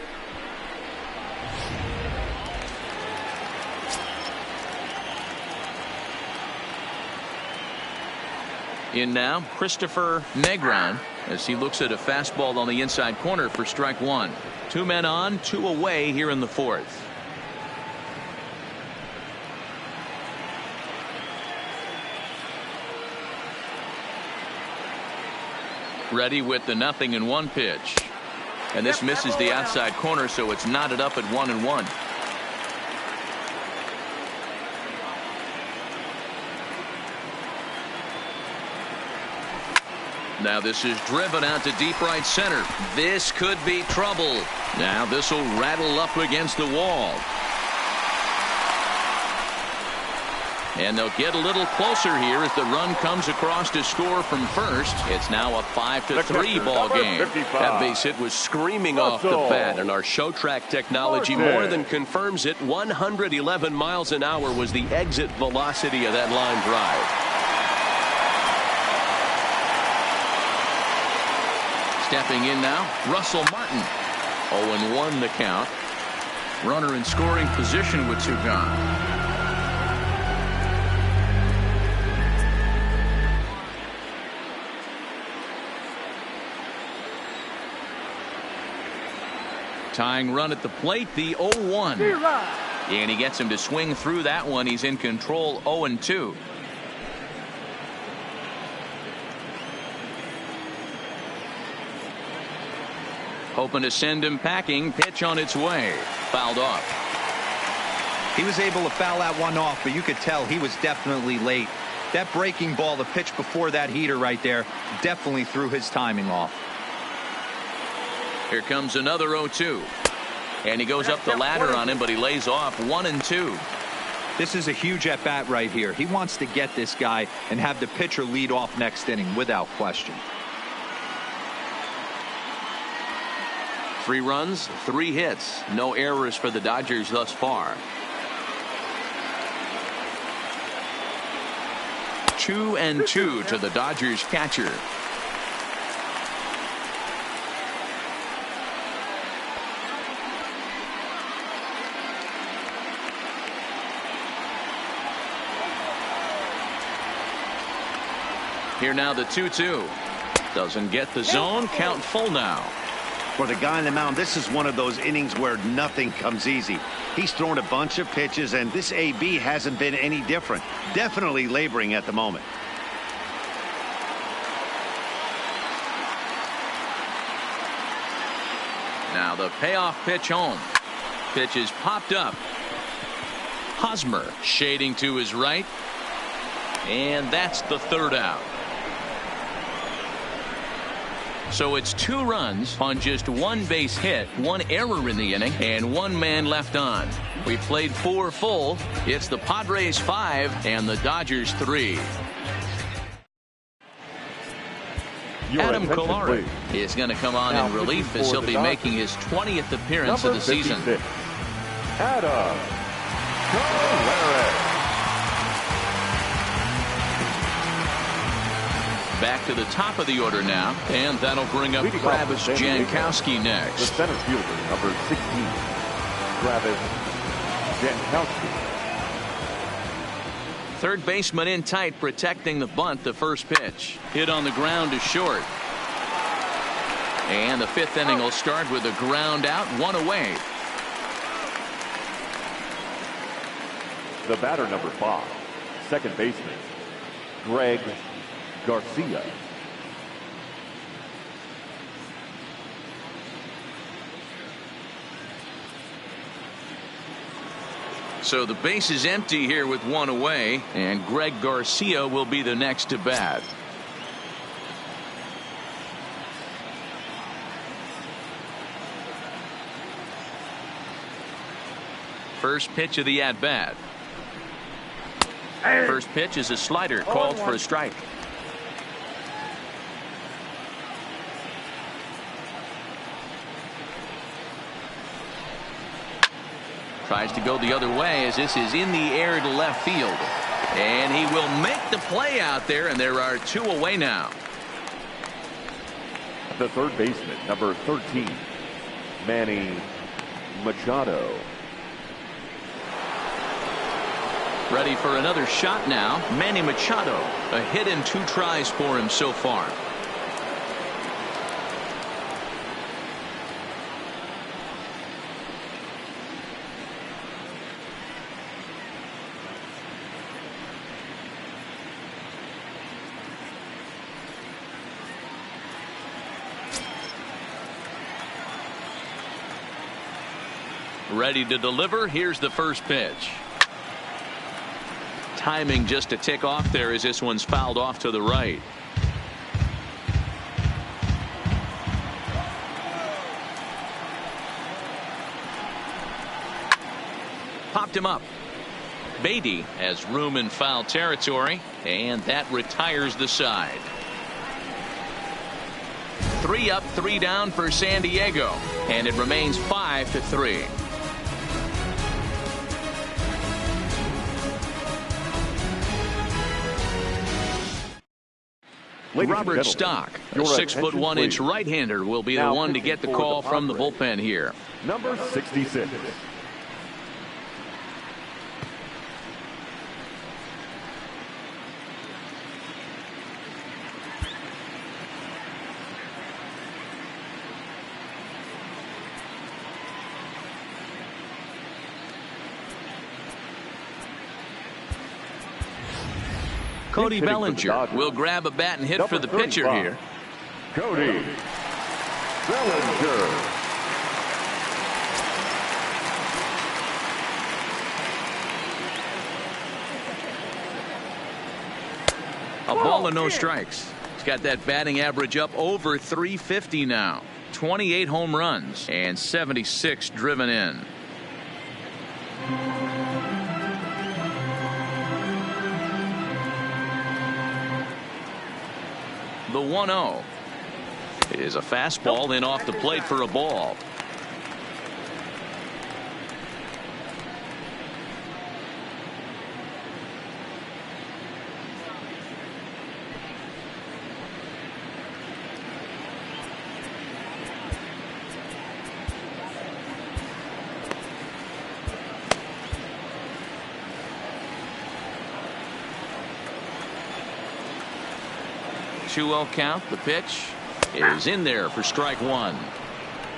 In now, Christopher Negron, as he looks at a fastball on the inside corner for strike 1. 2 men on, 2 away here in the 4th. Ready with the 0-1 pitch. And this misses the outside corner, so it's knotted up at 1-1. Now this is driven out to deep right center. This could be trouble. Now this will rattle up against the wall. And they'll get a little closer here as the run comes across to score from first. It's now a 5-3 ball game. That base hit was screaming off the bat, and our show track technology more than confirms it. 111 miles an hour was the exit velocity of that line drive. Stepping in now, Russell Martin. 0-1 the count. Runner in scoring position with 2 gone. Tying run at the plate, the 0-1. And he gets him to swing through that one. He's in control, 0-2. Hoping to send him packing. Pitch on its way. Fouled off. He was able to foul that one off, but you could tell he was definitely late. That breaking ball, the pitch before that heater right there, definitely threw his timing off. Here comes another 0-2. And he goes up the ladder on him, but he lays off 1-2. This is a huge at-bat right here. He wants to get this guy and have the pitcher lead off next inning without question. 3 runs, 3 hits. No errors for the Dodgers thus far. 2-2 to the Dodgers catcher. Here now the 2-2. Doesn't get the zone. Count full now. For the guy on the mound, this is one of those innings where nothing comes easy. He's thrown a bunch of pitches, and this AB hasn't been any different. Definitely laboring at the moment. Now the payoff pitch home. Pitch is popped up. Hosmer shading to his right. And that's the 3rd out. So it's 2 runs on just 1 base hit, 1 error in the inning, and 1 man left on. We played 4 full. It's the Padres 5 and the Dodgers 3. Adam Kolarek is going to come on in relief as he'll be making his 20th appearance of the season. Adam Kolarek. Back to the top of the order now, and that'll bring up Travis Jankowski next. The center fielder, number 16, Travis Jankowski. Third baseman in tight, protecting the bunt. The first pitch hit on the ground to short, and the 5th inning will start with a ground out, 1 away. The batter, number 5, second baseman, Greg Garcia. So the base is empty here with 1 away, and Greg Garcia will be the next to bat. First pitch of the at-bat. First pitch is a slider called for a strike. Tries to go the other way as this is in the air to left field. And he will make the play out there, and there are 2 away now. The third baseman, number 13, Manny Machado. Ready for another shot now. Manny Machado, a hit and 2 tries for him so far. Ready to deliver. Here's the first pitch. Timing just a tick off there as this one's fouled off to the right. Popped him up. Beatty has room in foul territory, and that retires the side. 3 up, 3 down for San Diego, and it remains 5-3. Robert Stock, a 6'1" right-hander, will be the one to get the call from the bullpen here. Number 66. Cody Bellinger will grab a bat and hit for the pitcher here. Cody Bellinger. A ball and no strikes. He's got that batting average up over 350 now. 28 home runs and 76 driven in. The 1-0 is a fastball in off the plate for a ball. Two-0 count. The pitch is in there for strike one.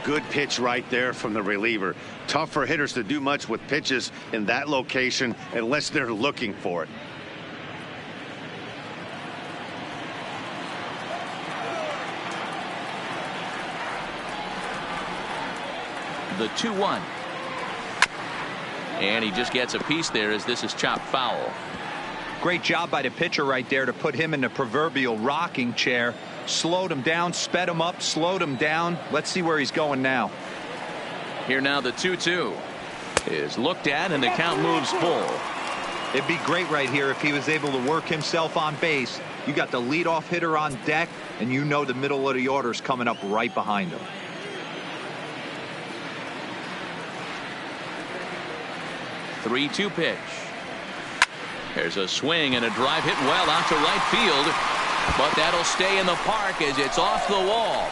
Good pitch right there from the reliever. Tough for hitters to do much with pitches in that location unless they're looking for it. The 2-1. And he just gets a piece there as this is chopped foul. Great job by the pitcher right there to put him in the proverbial rocking chair. Slowed him down, sped him up, slowed him down. Let's see where he's going now. Here now the 2-2 is looked at and the count moves full. It'd be great right here if he was able to work himself on base. You got the leadoff hitter on deck and you know the middle of the order is coming up right behind him. The 3-2 pitch. There's a swing and a drive hit well out to right field, but that'll stay in the park as it's off the wall.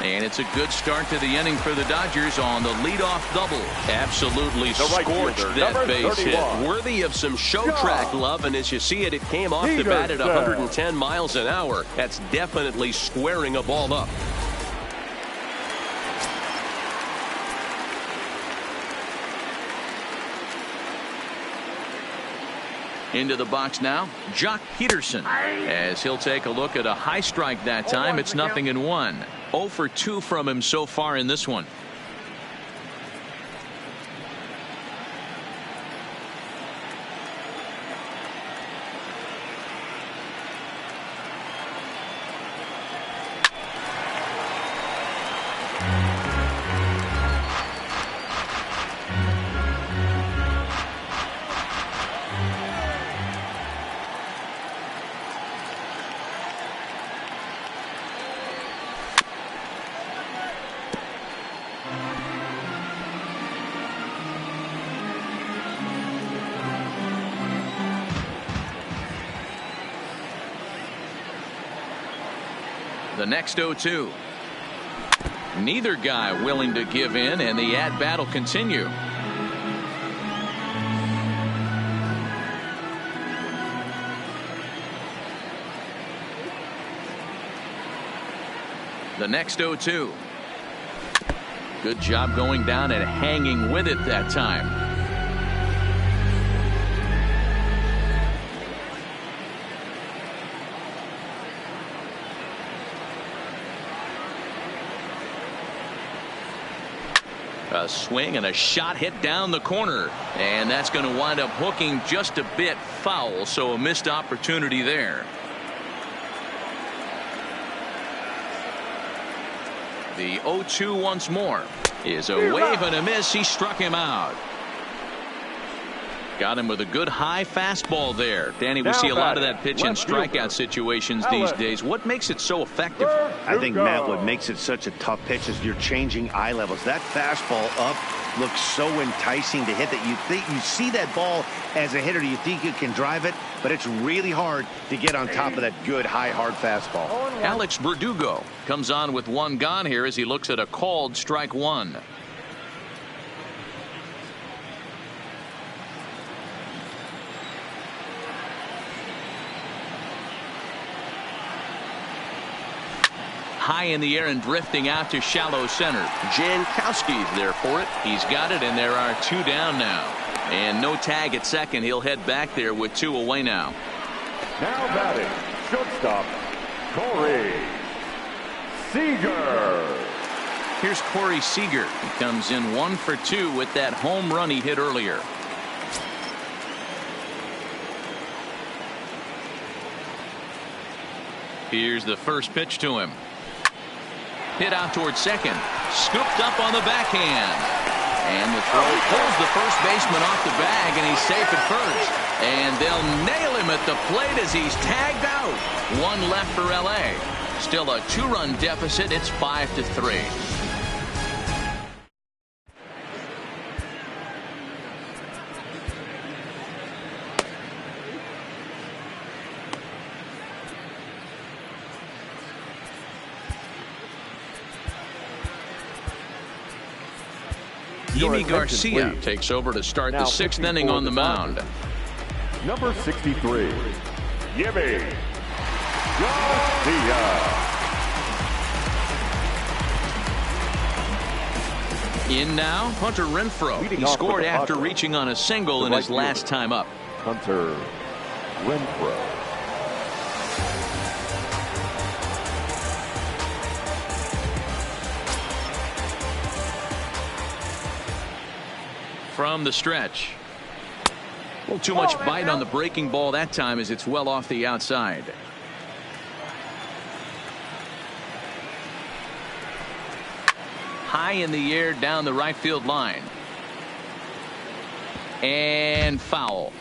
And it's a good start to the inning for the Dodgers on the leadoff double. Absolutely scorched that base hit. Worthy of some show track love, and as you see it, it came off the bat at 110 miles an hour. That's definitely squaring a ball up. Into the box now, Jock Peterson, as he'll take a look at a high strike that time. It's 0-1. 0 for 2 from him so far in this one. The next 0-2. Neither guy willing to give in, and the at-bat will continue. The next 0-2. Good job going down and hanging with it that time. A swing and a shot hit down the corner, and that's going to wind up hooking just a bit foul, so a missed opportunity there. The 0-2 once more is a wave and a miss. He struck him out. Got him with a good high fastball there. Danny, we see a lot of that pitch in strikeout situations these days. What makes it so effective? I think, Matt, what makes it such a tough pitch is you're changing eye levels. That fastball up looks so enticing to hit that you see that ball as a hitter, you think you can drive it, but it's really hard to get on top of that good high hard fastball. Alex Verdugo comes on with one gone here as he looks at a called strike one. High in the air and drifting out to shallow center. Jankowski's there for it. He's got it, and there are two down now. And no tag at second. He'll head back there with two away now. Now batting, shortstop, Corey Seager. Here's Corey Seager. He comes in 1 for 2 with that home run he hit earlier. Here's the first pitch to him. Hit out towards second. Scooped up on the backhand. And the throw pulls the first baseman off the bag, and he's safe at first. And they'll nail him at the plate as he's tagged out. One left for L.A. Still a 2-run deficit. It's 5-3. Yimi Garcia takes over to start the 6th inning on the mound. Number 63, Yimi Garcia. In now, Hunter Renfroe. He scored after reaching on a single in his last time up. Hunter Renfroe. From the stretch. A little too much bite on the breaking ball that time as it's well off the outside. High in the air down the right field line. And foul.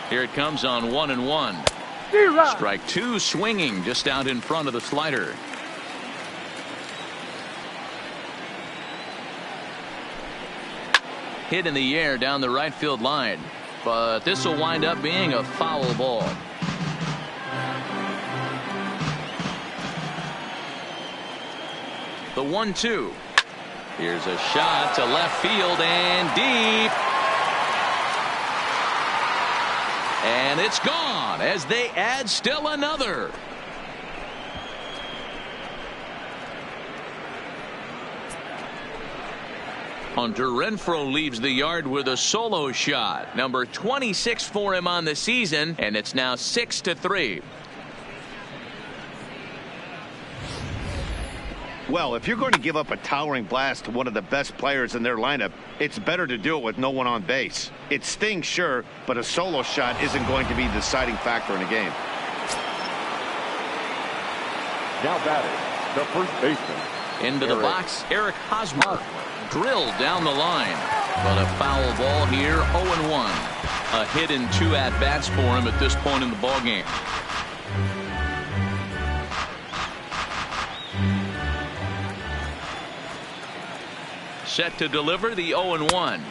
Here it comes on 1-1. Strike 2 swinging just out in front of the slider. Hit in the air down the right field line, but this will wind up being a foul ball. The 1-2. Here's a shot to left field and deep. And it's gone as they add still another. Hunter Renfroe leaves the yard with a solo shot. Number 26 for him on the season, and it's now 6-3. Well, if you're going to give up a towering blast to one of the best players in their lineup, it's better to do it with no one on base. It stings, sure, but a solo shot isn't going to be the deciding factor in a game. Now batting, the first baseman. Into the box, Eric Hosmer. Drilled down the line. But a foul ball here, 0-1. A hit in 2 at-bats for him at this point in the ballgame. Set to deliver the 0-1.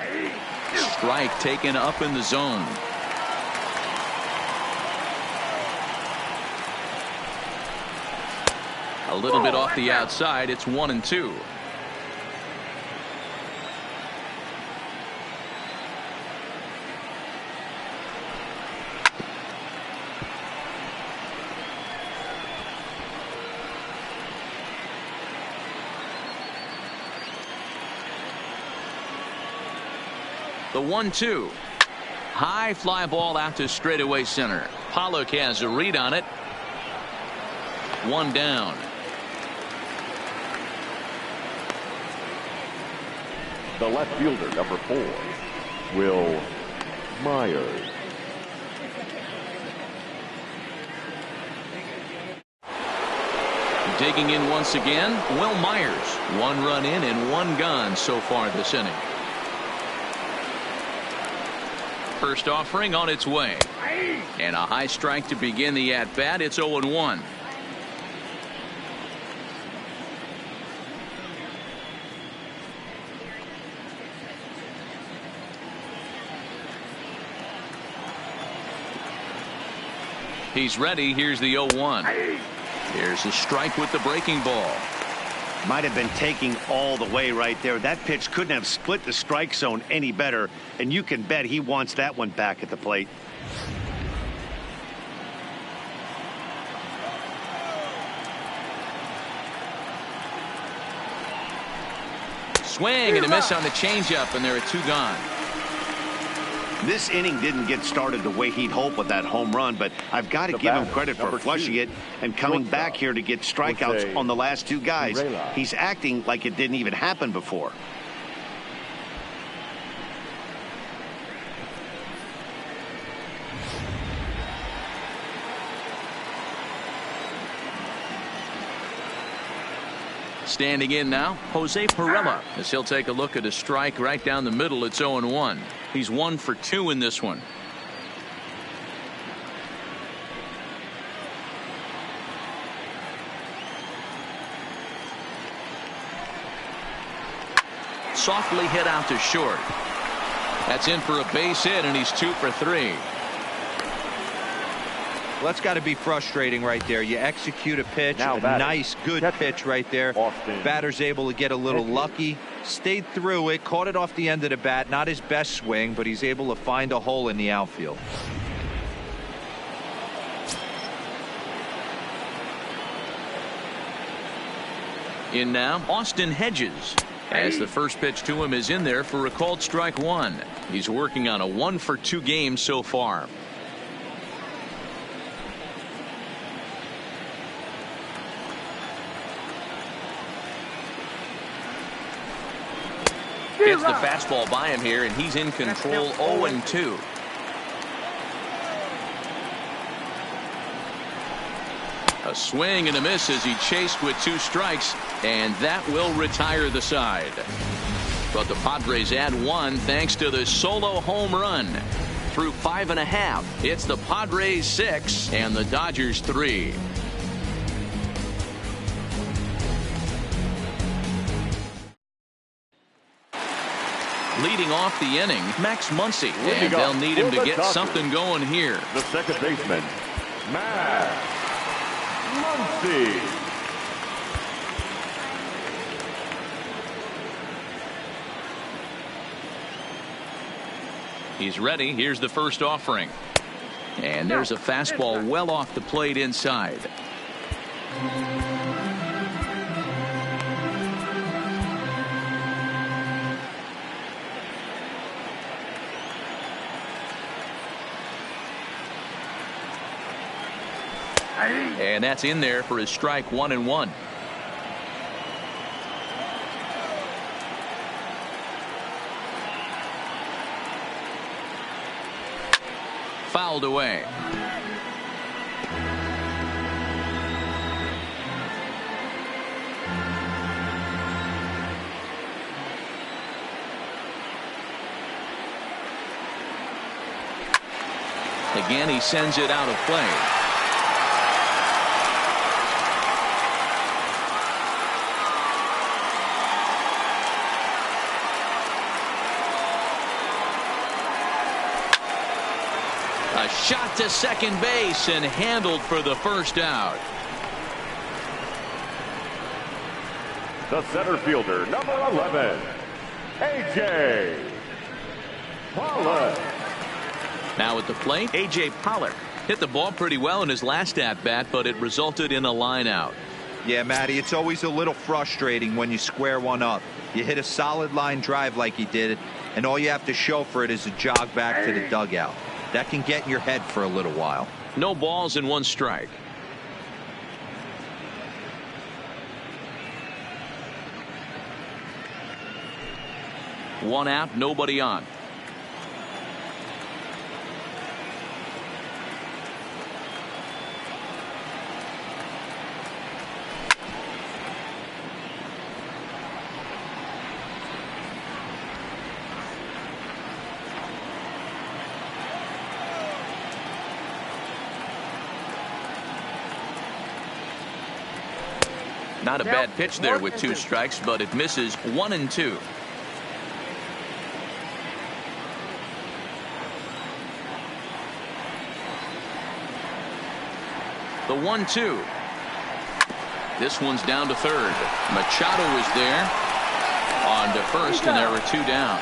Strike taken up in the zone. A little bit off the outside. It's 1-2. The 1-2. High fly ball out to straightaway center. Pollock has a read on it. 1 down. The left fielder, number 4, Will Myers. Digging in once again, Will Myers. 1 run in and 1 gone so far this inning. First offering on its way. And a high strike to begin the at-bat. It's 0-1. He's ready. Here's the 0-1. Here's a strike with the breaking ball. Might have been taking all the way right there. That pitch couldn't have split the strike zone any better, and you can bet he wants that one back at the plate. Swing and a miss on the changeup, and there are 2 gone. This inning didn't get started the way he'd hoped with that home run, but I've got to give him credit for flushing it and coming back here to get strikeouts on the last two guys. He's acting like it didn't even happen before. Standing in now, Jose Perella, as he'll take a look at a strike right down the middle. It's 0-1. He's 1 for 2 in this one. Softly hit out to short. That's in for a base hit, and he's 2 for 3. Well, that's got to be frustrating right there. You execute a pitch, now a nice, good pitch right there. Batter's able to get a little lucky, stayed through it, caught it off the end of the bat. Not his best swing, but he's able to find a hole in the outfield. In now, Austin Hedges, as the first pitch to him is in there for a called strike 1. He's working on a 1 for 2 game so far. Hits the fastball by him here, and he's in control. 0-2. A swing and a miss as he chased with 2 strikes, and that will retire the side. But the Padres add 1 thanks to the solo home run. Through 5.5, it's the Padres 6 and the Dodgers 3. Leading off the inning, Max Muncy, and they'll need him to get something going here. The second baseman, Max Muncy. He's ready. Here's the first offering. And there's a fastball well off the plate inside. And that's in there for his strike 1-1. Fouled away. Again, he sends it out of play. A shot to second base and handled for the first out. The center fielder, number 11, A.J. Pollock. Now at the plate, A.J. Pollock hit the ball pretty well in his last at-bat, but it resulted in a line out. Yeah, Matty, it's always a little frustrating when you square one up. You hit a solid line drive like he did, and all you have to show for it is a jog back to the dugout. That can get in your head for a little while. No balls and 1 strike. One out, nobody on. Not a bad pitch there with 2 strikes, but it misses 1-2. The 1-2. This one's down to third. Machado is there on to first, and there are 2 down.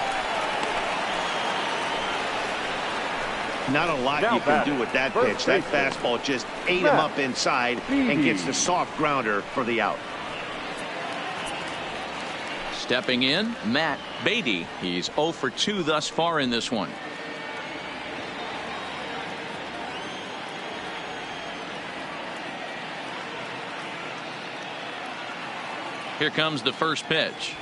Not a lot you can do with that pitch. That fastball just ate him up inside and gets the soft grounder for the out. Stepping in, Matt Beatty. He's 0 for 2 thus far in this one. Here comes the first pitch.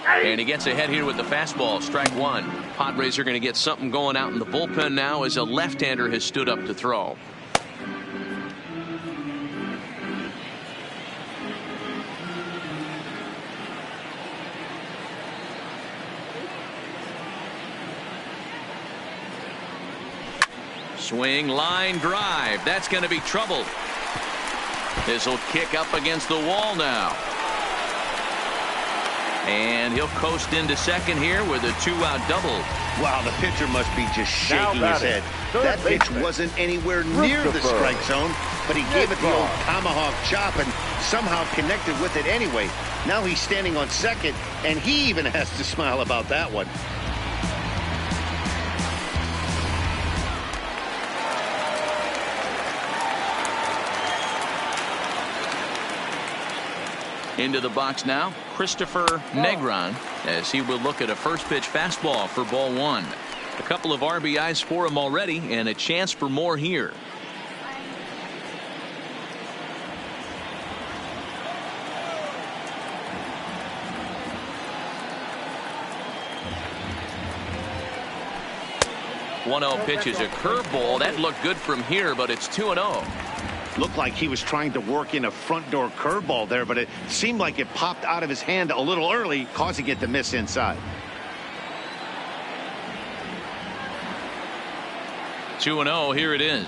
And he gets ahead here with the fastball. Strike one. Padres are going to get something going out in the bullpen now as a left-hander has stood up to throw. Swing, line drive. That's going to be trouble. This will kick up against the wall now. And he'll coast into second here with a 2-out double. Wow, the pitcher must be just shaking his head. That pitch wasn't anywhere near the strike zone, but he gave it the old tomahawk chop and somehow connected with it anyway. Now he's standing on second, and he even has to smile about that one. Into the box now, Christopher Negron, as he will look at a first pitch fastball for ball one. A couple of RBIs for him already, and a chance for more here. One 0 pitch is a curveball. That looked good from here, but it's 2-0. Looked like he was trying to work in a front door curveball there, but it seemed like it popped out of his hand a little early, causing it to miss inside. 2-0, here it is.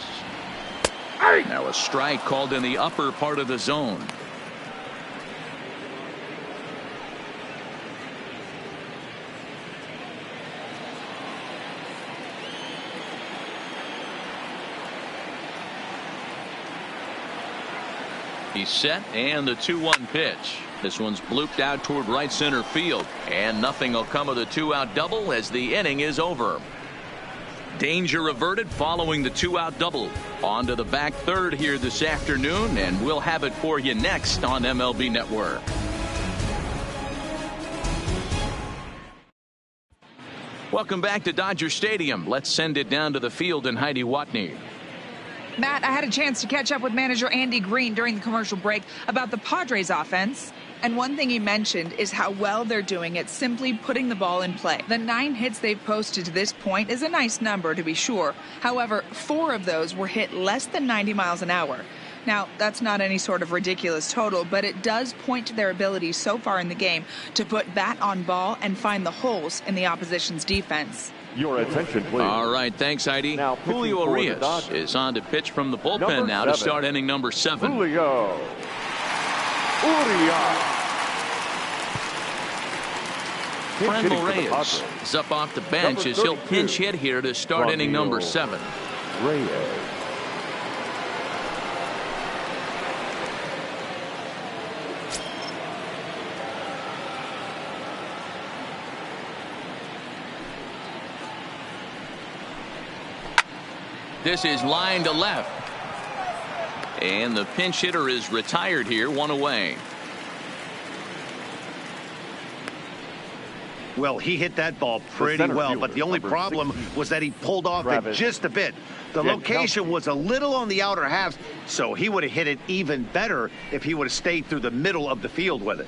Now a strike called in the upper part of the zone. He's set, and the 2-1 pitch. This one's blooped out toward right center field, and nothing will come of the 2-out double as the inning is over. Danger averted following the 2-out double. On to the back third here this afternoon, and we'll have it for you next on MLB Network. Welcome back to Dodger Stadium. Let's send it down to the field and Heidi Watney. Matt, I had a chance to catch up with manager Andy Green during the commercial break about the Padres offense. And one thing he mentioned is how well they're doing at simply putting the ball in play. The 9 hits they've posted to this point is a nice number, to be sure. However, 4 of those were hit less than 90 miles an hour. Now, that's not any sort of ridiculous total, but it does point to their ability so far in the game to put bat on ball and find the holes in the opposition's defense. Your attention, please. All right, thanks, Heidi. Now, Julio Urias is on to pitch from the bullpen now to start inning number 7. Julio Urias. Franmil Reyes is up off the bench as he'll pinch hit here to start inning number 7. Reyes. This is line to left. And the pinch hitter is retired here, 1 away. Well, he hit that ball pretty well, but the only problem was that he pulled off it just a bit. The location was a little on the outer half, so he would have hit it even better if he would have stayed through the middle of the field with it.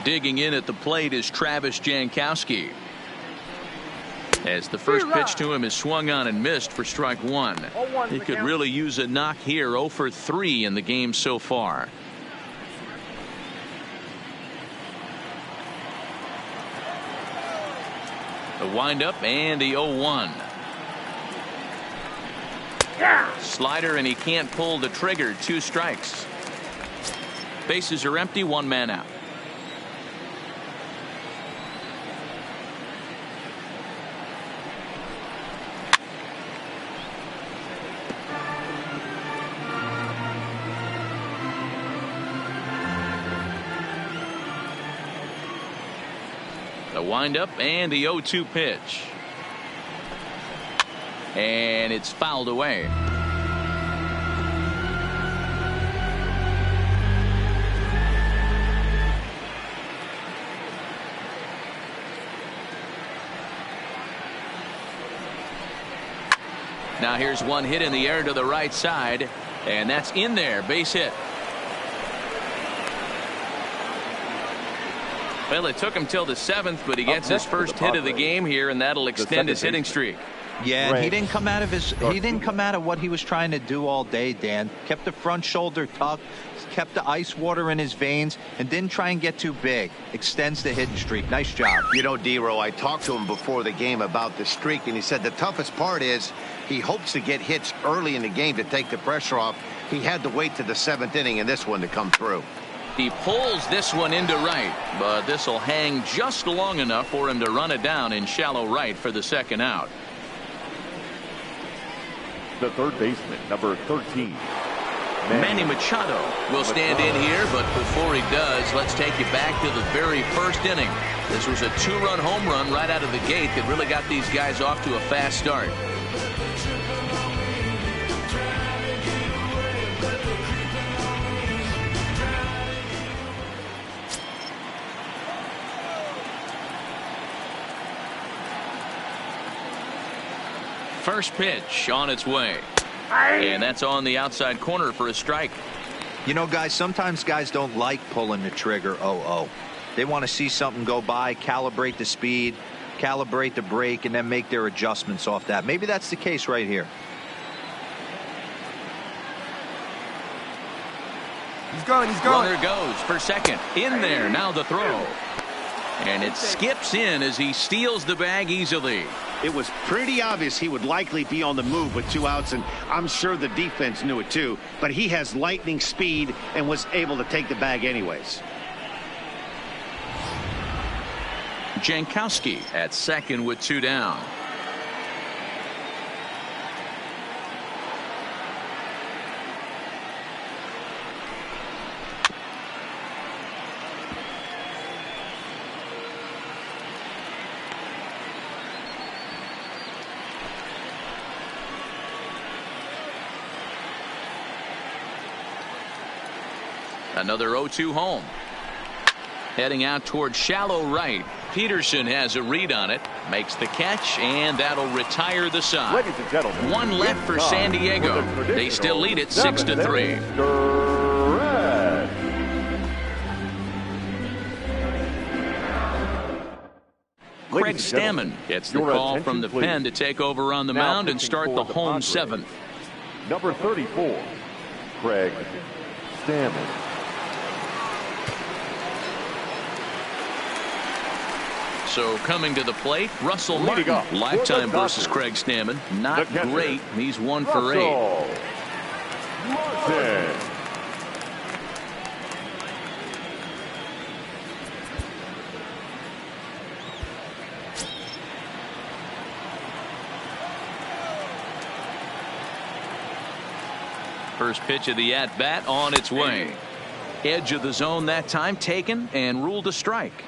Digging in at the plate is Travis Jankowski. As the first pitch to him is swung on and missed for strike 1. He could really use a knock here. 0 for 3 in the game so far. The windup and the 0-1. Slider, and he can't pull the trigger. 2 strikes. Bases are empty. 1 man out. The windup and the 0-2 pitch. And it's fouled away. Now here's one hit in the air to the right side, and that's in there. Base hit. Well, it took him till the 7th, but he gets his first hit of the game here, and that'll extend his hitting streak. Yeah, and he didn't come out of what he was trying to do all day, Dan. Kept the front shoulder tucked, kept the ice water in his veins, and didn't try and get too big. Extends the hitting streak. Nice job. You know, D-Row, I talked to him before the game about the streak, and he said the toughest part is he hopes to get hits early in the game to take the pressure off. He had to wait to the 7th inning in this one to come through. He pulls this one into right, but this will hang just long enough for him to run it down in shallow right for the second out. The third baseman, number 13. Manny Machado will stand in here, but before he does, let's take you back to the very first inning. This was a 2-run home run right out of the gate that really got these guys off to a fast start. First pitch on its way. And that's on the outside corner for a strike. You know, guys, sometimes guys don't like pulling the trigger 0-0. They want to see something go by, calibrate the speed, calibrate the brake, and then make their adjustments off that. Maybe that's the case right here. He's going. Runner goes for second. In there. Now the throw. And it skips in as he steals the bag easily. It was pretty obvious he would likely be on the move with 2 outs, and I'm sure the defense knew it too. But he has lightning speed and was able to take the bag anyways. Jankowski at second with 2 down. Another 0-2 home. Heading out toward shallow right. Peterson has a read on it. Makes the catch, and that'll retire the side. Ladies and gentlemen, one left for San Diego. They still lead it 6-3. Craig Stammen gets the call from the pen to take over on the mound and start the home 7th. Number 34, Craig Stammen. So coming to the plate, Russell Martin. Lifetime versus Craig Stammen. Not great. He's 1 for 8. Martin. First pitch of the at-bat on its way. Edge of the zone that time taken and ruled a strike.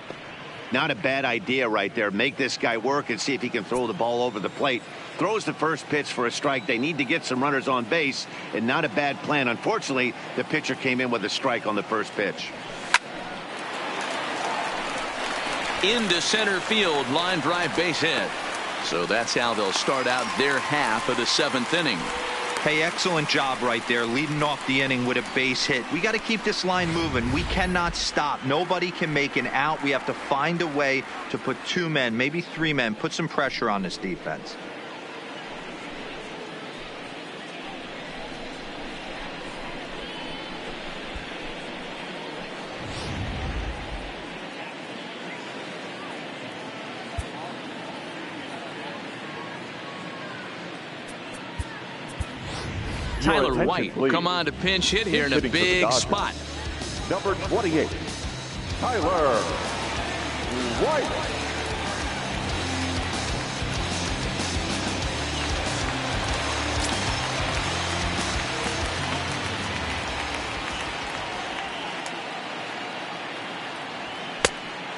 Not a bad idea right there. Make this guy work and see if he can throw the ball over the plate. Throws the first pitch for a strike. They need to get some runners on base, and not a bad plan. Unfortunately, the pitcher came in with a strike on the first pitch. Into center field, line drive, base hit. So that's how they'll start out their half of the 7th inning. Hey, excellent job right there, leading off the inning with a base hit. We got to keep this line moving. We cannot stop. Nobody can make an out. We have to find a way to put 2 men, maybe 3 men, put some pressure on this defense. Tyler White will come on to pinch hit here in a big spot. Number 28, Tyler White.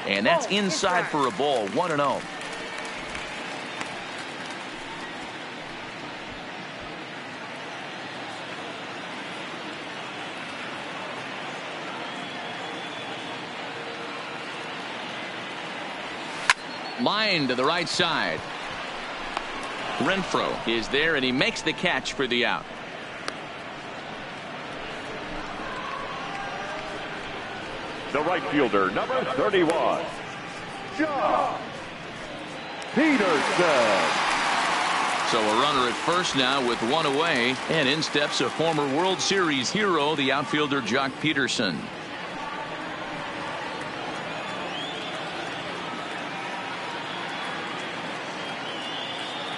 And that's inside for a ball. 1-0. Line to the right side. Renfroe is there, and he makes the catch for the out. The right fielder, number 31, John Peterson. So a runner at first now with one away, and in steps a former World Series hero, the outfielder Jock Peterson.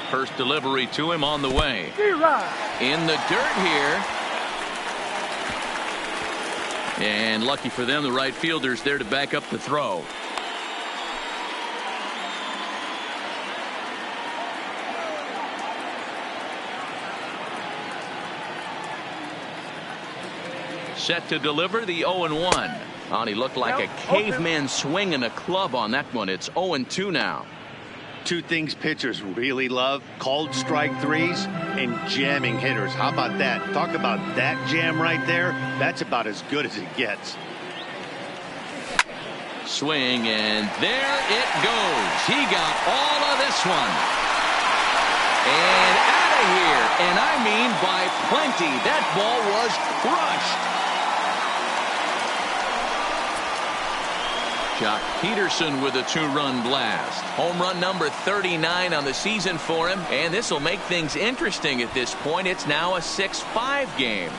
First delivery to him on the way. In the dirt here. And lucky for them, the right fielder's there to back up the throw. Set to deliver the 0-1. He looked like a caveman swinging a club on that one. It's 0-2 now. Two things pitchers really love: called strike threes and jamming hitters. How about that? Talk about that jam right there. That's about as good as it gets. Swing, and there it goes. He got all of this one. And out of here. And I mean by plenty. That ball was crushed. Jock Peterson with a 2-run blast. Home run number 39 on the season for him, and this will make things interesting at this point. It's now a 6-5 game.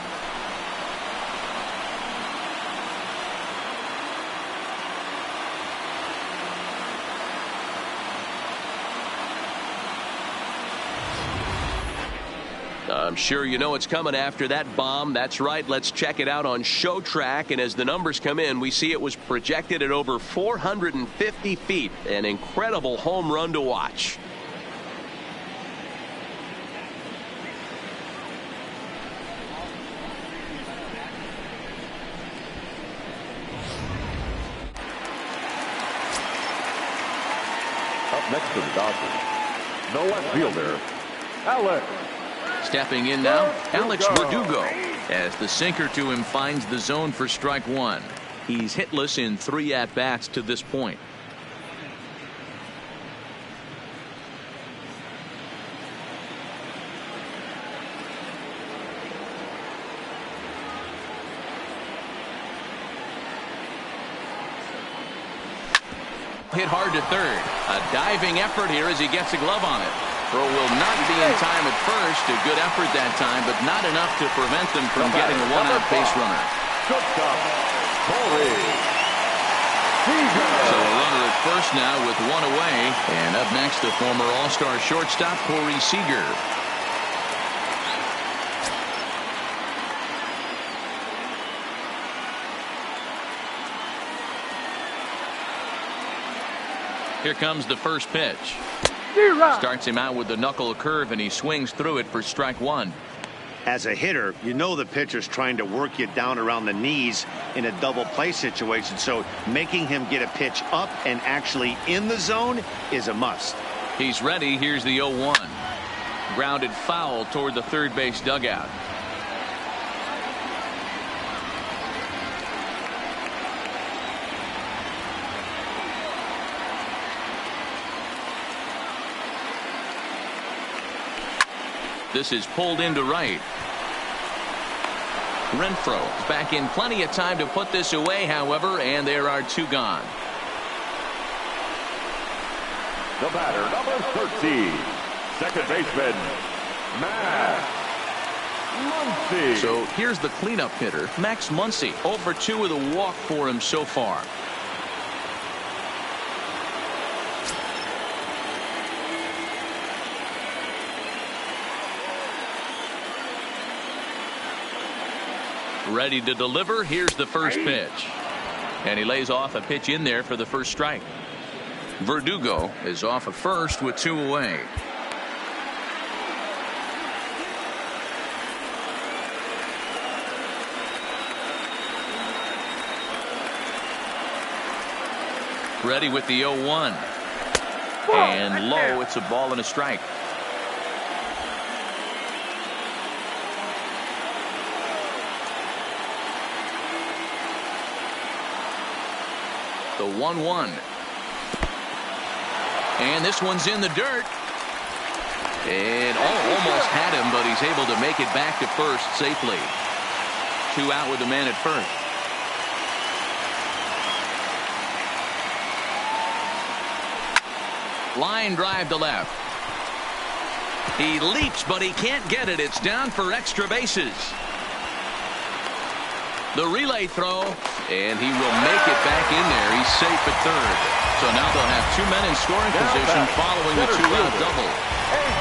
I'm sure you know it's coming after that bomb. That's right. Let's check it out on Show Track. And as the numbers come in, we see it was projected at over 450 feet. An incredible home run to watch. Up next to the Dodgers, the left fielder, Alex. Stepping in now, Alex Verdugo, as the sinker to him finds the zone for strike one. He's hitless in 3 at-bats to this point. Hit hard to third. A diving effort here as he gets a glove on it. Throw will not be in time at first. A good effort that time, but not enough to prevent them from getting a one-out base runner. So a runner at first now with one away. And up next, the former All-Star shortstop, Corey Seager. Here comes the first pitch. Starts him out with the knuckle curve, and he swings through it for strike one. As a hitter, you know the pitcher's trying to work you down around the knees in a double play situation, so making him get a pitch up and actually in the zone is a must. He's ready. Here's the 0-1. Grounded foul toward the third base dugout. This is pulled into right. Renfroe back in plenty of time to put this away, however, and there are 2 gone. The batter, number 13, second baseman, Max Muncy. So here's the cleanup hitter, Max Muncy, 0 for 2 with a walk for him so far. Ready to deliver. Here's the first pitch. And he lays off a pitch in there for the first strike. Verdugo is off at first with 2 away. Ready with the 0-1. And low, it's a ball and a strike. The 1-1. And this one's in the dirt. And almost had him, but he's able to make it back to first safely. 2 out with the man at first. Line drive to left. He leaps, but he can't get it. It's down for extra bases. The relay throw, and he will make it back in there. He's safe at third. So now they'll have 2 men in scoring position following the 2-out double.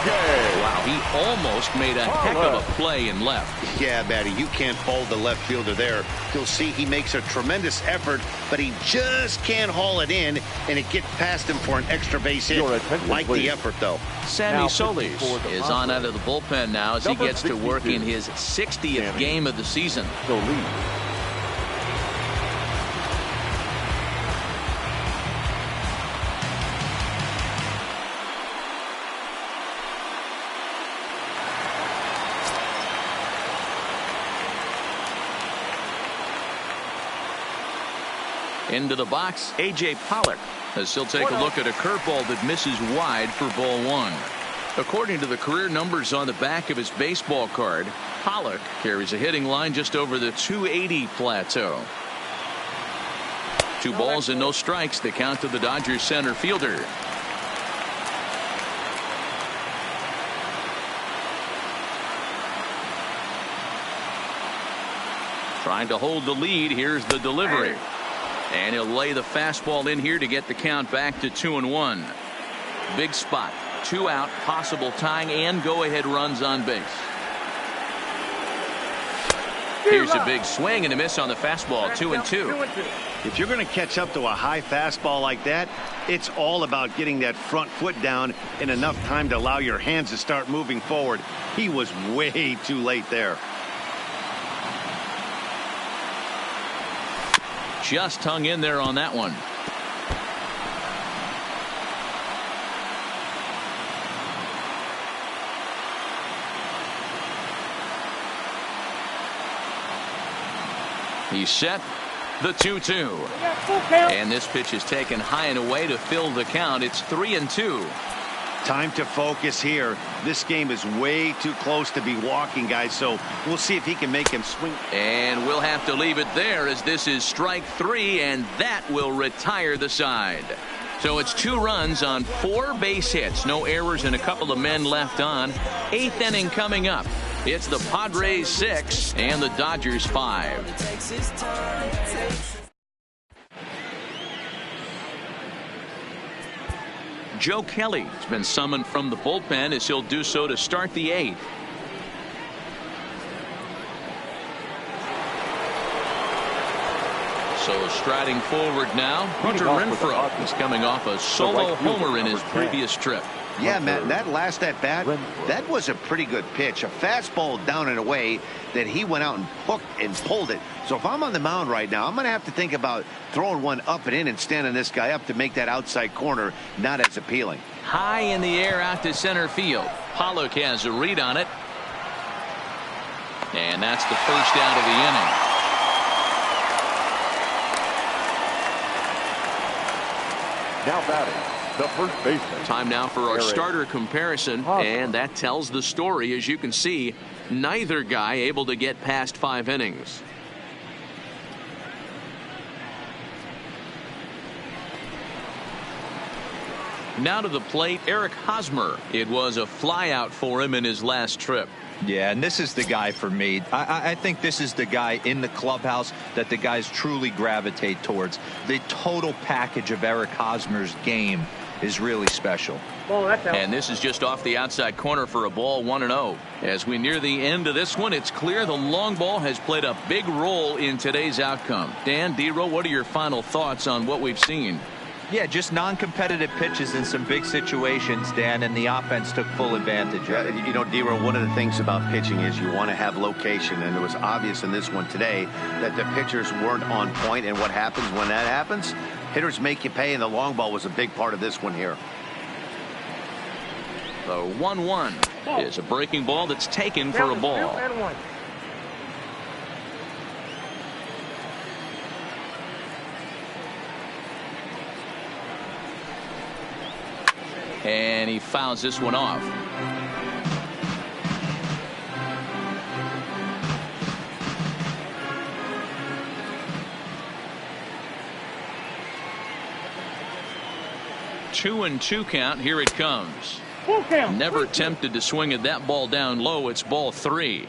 Wow, he almost made a heck of a play and left. Yeah, Matty, you can't fold the left fielder there. You'll see he makes a tremendous effort, but he just can't haul it in, and it gets past him for an extra base hit. Like the effort, though. Sammy Solis is on out of the bullpen now as he gets to work in his 60th game of the season. Into the box, A.J. Pollock, as he'll take a look at a curveball that misses wide for ball 1. According to the career numbers on the back of his baseball card, Pollock carries a hitting line just over the 280 plateau. 2 balls and no strikes, the count to the Dodgers center fielder. Trying to hold the lead. Here's the delivery. And he'll lay the fastball in here to get the count back to 2-1. Big spot. 2 out, possible tying and go-ahead runs on base. Here's a big swing and a miss on the fastball. 2-2. If you're going to catch up to a high fastball like that, it's all about getting that front foot down in enough time to allow your hands to start moving forward. He was way too late there. Just hung in there on that one. He's set. The 2-2. And this pitch is taken high and away to fill the count. It's 3-2. Time to focus here. This game is way too close to be walking, guys, so we'll see if he can make him swing. And we'll have to leave it there as this is strike 3, and that will retire the side. So it's 2 runs on 4 base hits. No errors and a couple of men left on. 8th inning coming up. It's the Padres 6 and the Dodgers 5. Joe Kelly has been summoned from the bullpen as he'll do so to start the 8th. So striding forward now, Hunter Renfroe is coming off a solo homer in his previous trip. Yeah, Matt, that last at bat, that was a pretty good pitch. A fastball down and away that he went out and hooked and pulled it. So if I'm on the mound right now, I'm going to have to think about throwing one up and in and standing this guy up to make that outside corner not as appealing. High in the air out to center field. Pollock has a read on it. And that's the first out of the inning. Now batting, the first baseman. Time now for our starter comparison, and that tells the story. As you can see, neither guy able to get past 5 innings. Now to the plate, Eric Hosmer. It was a flyout for him in his last trip. Yeah, and this is the guy for me. I think this is the guy in the clubhouse that the guys truly gravitate towards. The total package of Eric Hosmer's game is really special. And this is just off the outside corner for a ball, 1-0. As we near the end of this one, it's clear the long ball has played a big role in today's outcome. Dan, Dero, what are your final thoughts on what we've seen? Yeah, just non-competitive pitches in some big situations, Dan, and the offense took full advantage of it. You know, Dero, one of the things about pitching is you want to have location, and it was obvious in this one today that the pitchers weren't on point, and what happens when that happens? Hitters make you pay, and the long ball was a big part of this one here. The 1-1 is a breaking ball that's taken for a ball. And he fouls this one off. 2-2 count. Here it comes. Never tempted to swing at that ball down low. It's ball 3.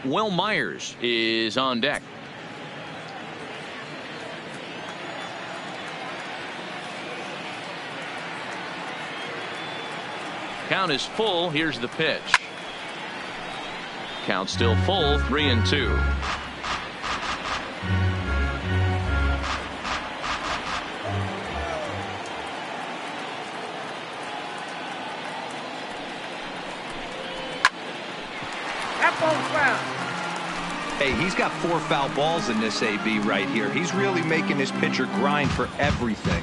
Will Myers is on deck. Count is full. Here's the pitch. Count still full. 3-2. Hey, he's got 4 foul balls in this AB right here. He's really making this pitcher grind for everything.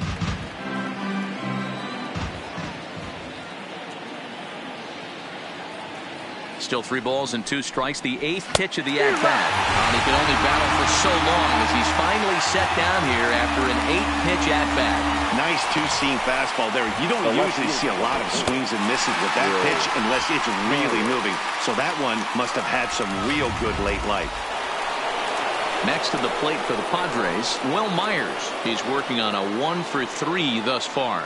Still 3 balls and 2 strikes. The 8th pitch of the at-bat. And he can only battle for so long as he's finally set down here after an 8-pitch at-bat. Nice two-seam fastball there. You don't usually see a lot of swings and misses with that pitch unless it's really moving. So that one must have had some real good late life. Next to the plate for the Padres, Will Myers. He's working on a 1 for 3 thus far.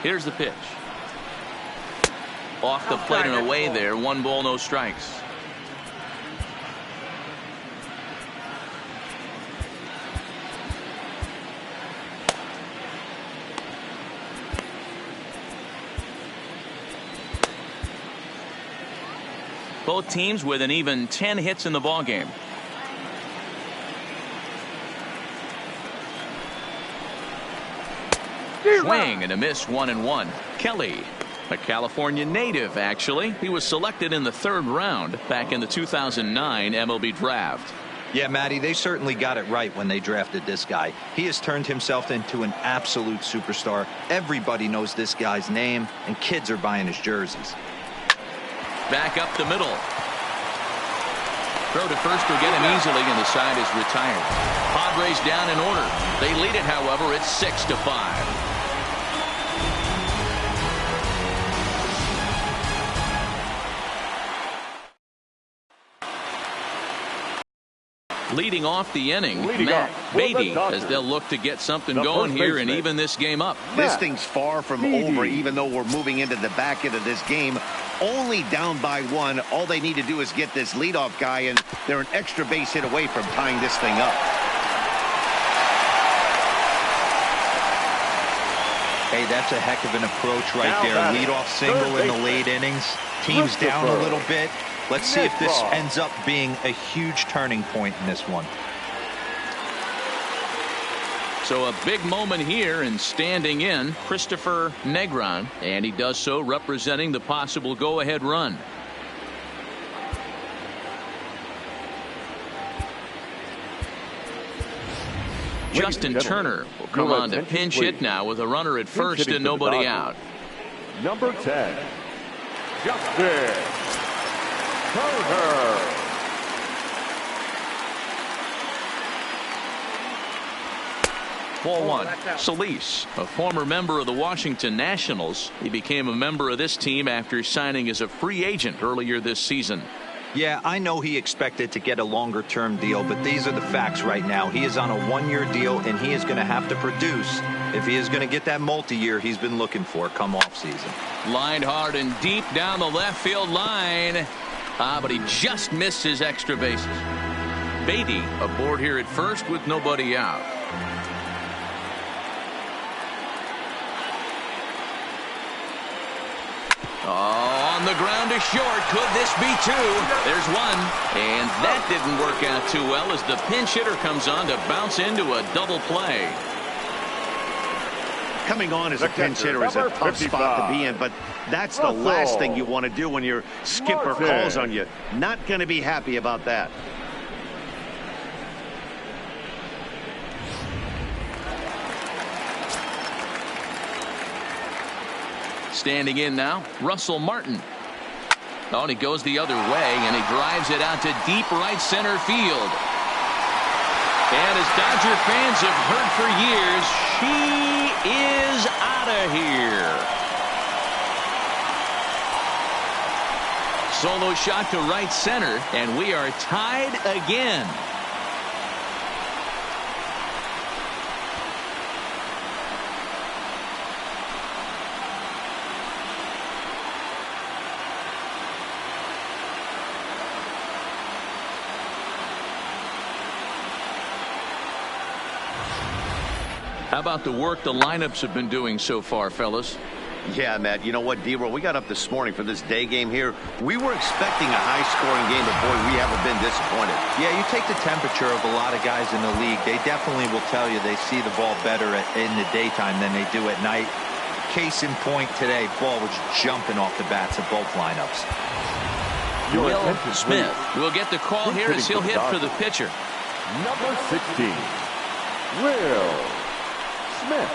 Here's the pitch. Off the plate and away there. 1 ball, no strikes. Both teams with an even 10 hits in the ballgame. Swing and a miss. 1-1. Kelly, a California native, actually. He was selected in the 3rd round back in the 2009 MLB draft. Yeah, Matty, they certainly got it right when they drafted this guy. He has turned himself into an absolute superstar. Everybody knows this guy's name, and kids are buying his jerseys. Back up the middle. Throw to first will get him easily, and the side is retired. Padres down in order. They lead it, however. It's 6-5. Leading off the inning, Matt Beatty, as they'll look to get something going here and even this game up. This thing's far from over, even though we're moving into the back end of this game. Only down by 1. All they need to do is get this leadoff guy, and they're an extra base hit away from tying this thing up. Hey, that's a heck of an approach right there. Leadoff single in the late innings. Team's down a little bit. Let's see if this ends up being a huge turning point in this one. So a big moment here, and standing in Christopher Negron, and he does so representing the possible go-ahead run. Justin Turner will come on to pinch hit now with a runner at first and nobody out. Number 10, Justin Turner. Ball 1. Solis, a former member of the Washington Nationals. He became a member of this team after signing as a free agent earlier this season. Yeah, I know he expected to get a longer-term deal, but these are the facts right now. He is on a 1-year deal, and he is going to have to produce if he is going to get that multi-year he's been looking for come off-season. Lined hard and deep down the left field line. But he just missed his extra bases. Beatty aboard here at first with nobody out. On the ground to short. Could this be 2? There's 1. And that didn't work out too well as the pinch hitter comes on to bounce into a double play. Coming on as a pinch hitter is a tough spot to be in, but that's the last thing you want to do when your skipper calls on you. Not going to be happy about that. Standing in now, Russell Martin. Oh, and he goes the other way, and he drives it out to deep right center field. And as Dodger fans have heard for years, she is out of here. Solo shot to right center, and we are tied again. How about the work the lineups have been doing so far, fellas? Yeah, Matt, you know what, D-Roll, we got up this morning for this day game here. We were expecting a high-scoring game, but, boy, we haven't been disappointed. Yeah, you take the temperature of a lot of guys in the league. They definitely will tell you they see the ball better in the daytime than they do at night. Case in point today, ball was jumping off the bats of both lineups. Will Smith will get the call here as he'll hit for the pitcher. Number 16, Will Smith.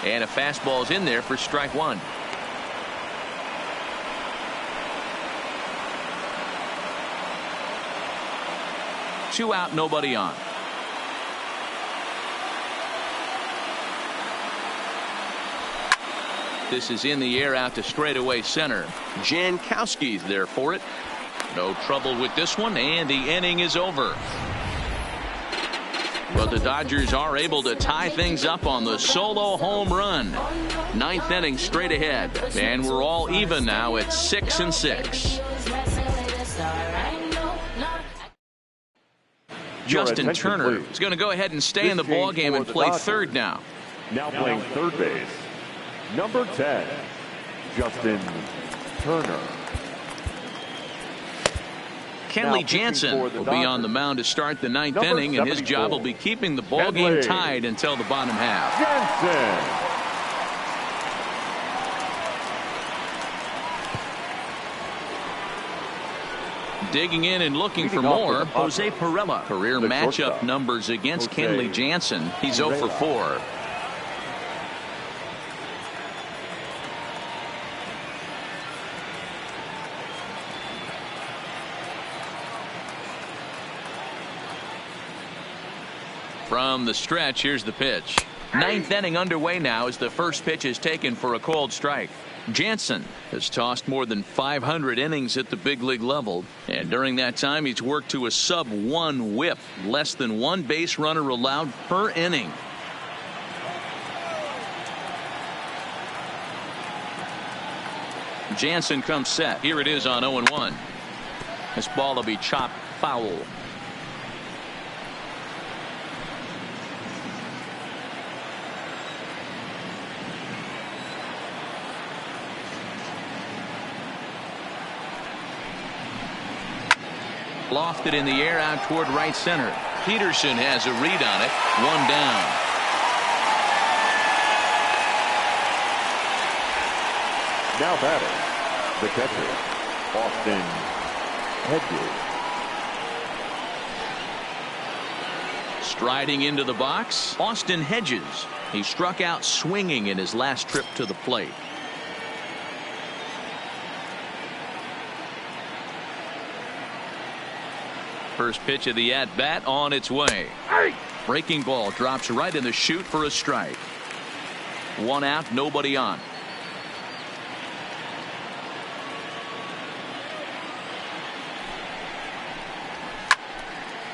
And a fastball is in there for strike one. Two out, nobody on. This is in the air out to straightaway center. Jankowski's there for it. No trouble with this one, and the inning is over. But the Dodgers are able to tie things up on the solo home run. Ninth inning straight ahead, and we're all even now at 6-6. Justin Turner is going to go ahead and stay in the ball game and play third now. Now playing third base, number 10, Justin Turner. Kenley Jansen will be on the mound to start the ninth inning, and his job will be keeping the ball game tied until the bottom half. Jansen. Digging in and looking for more, Jose Pirela. Career matchup numbers against Kenley Jansen. He's 0 for 4. From the stretch, here's the pitch. Ninth inning underway now as the first pitch is taken for a called strike. Jansen has tossed more than 500 innings at the big league level, and during that time he's worked to a sub-1 whip, less than one base runner allowed per inning. Jansen comes set. Here it is on 0-1. This ball will be chopped foul. Lofted in the air out toward right center. Peterson has a read on it. One down. Now batting, the catcher, Austin Hedges. Striding into the box, Austin Hedges. He struck out swinging in his last trip to the plate. First pitch of the at-bat on its way. Breaking ball drops right in the chute for a strike. One out, nobody on.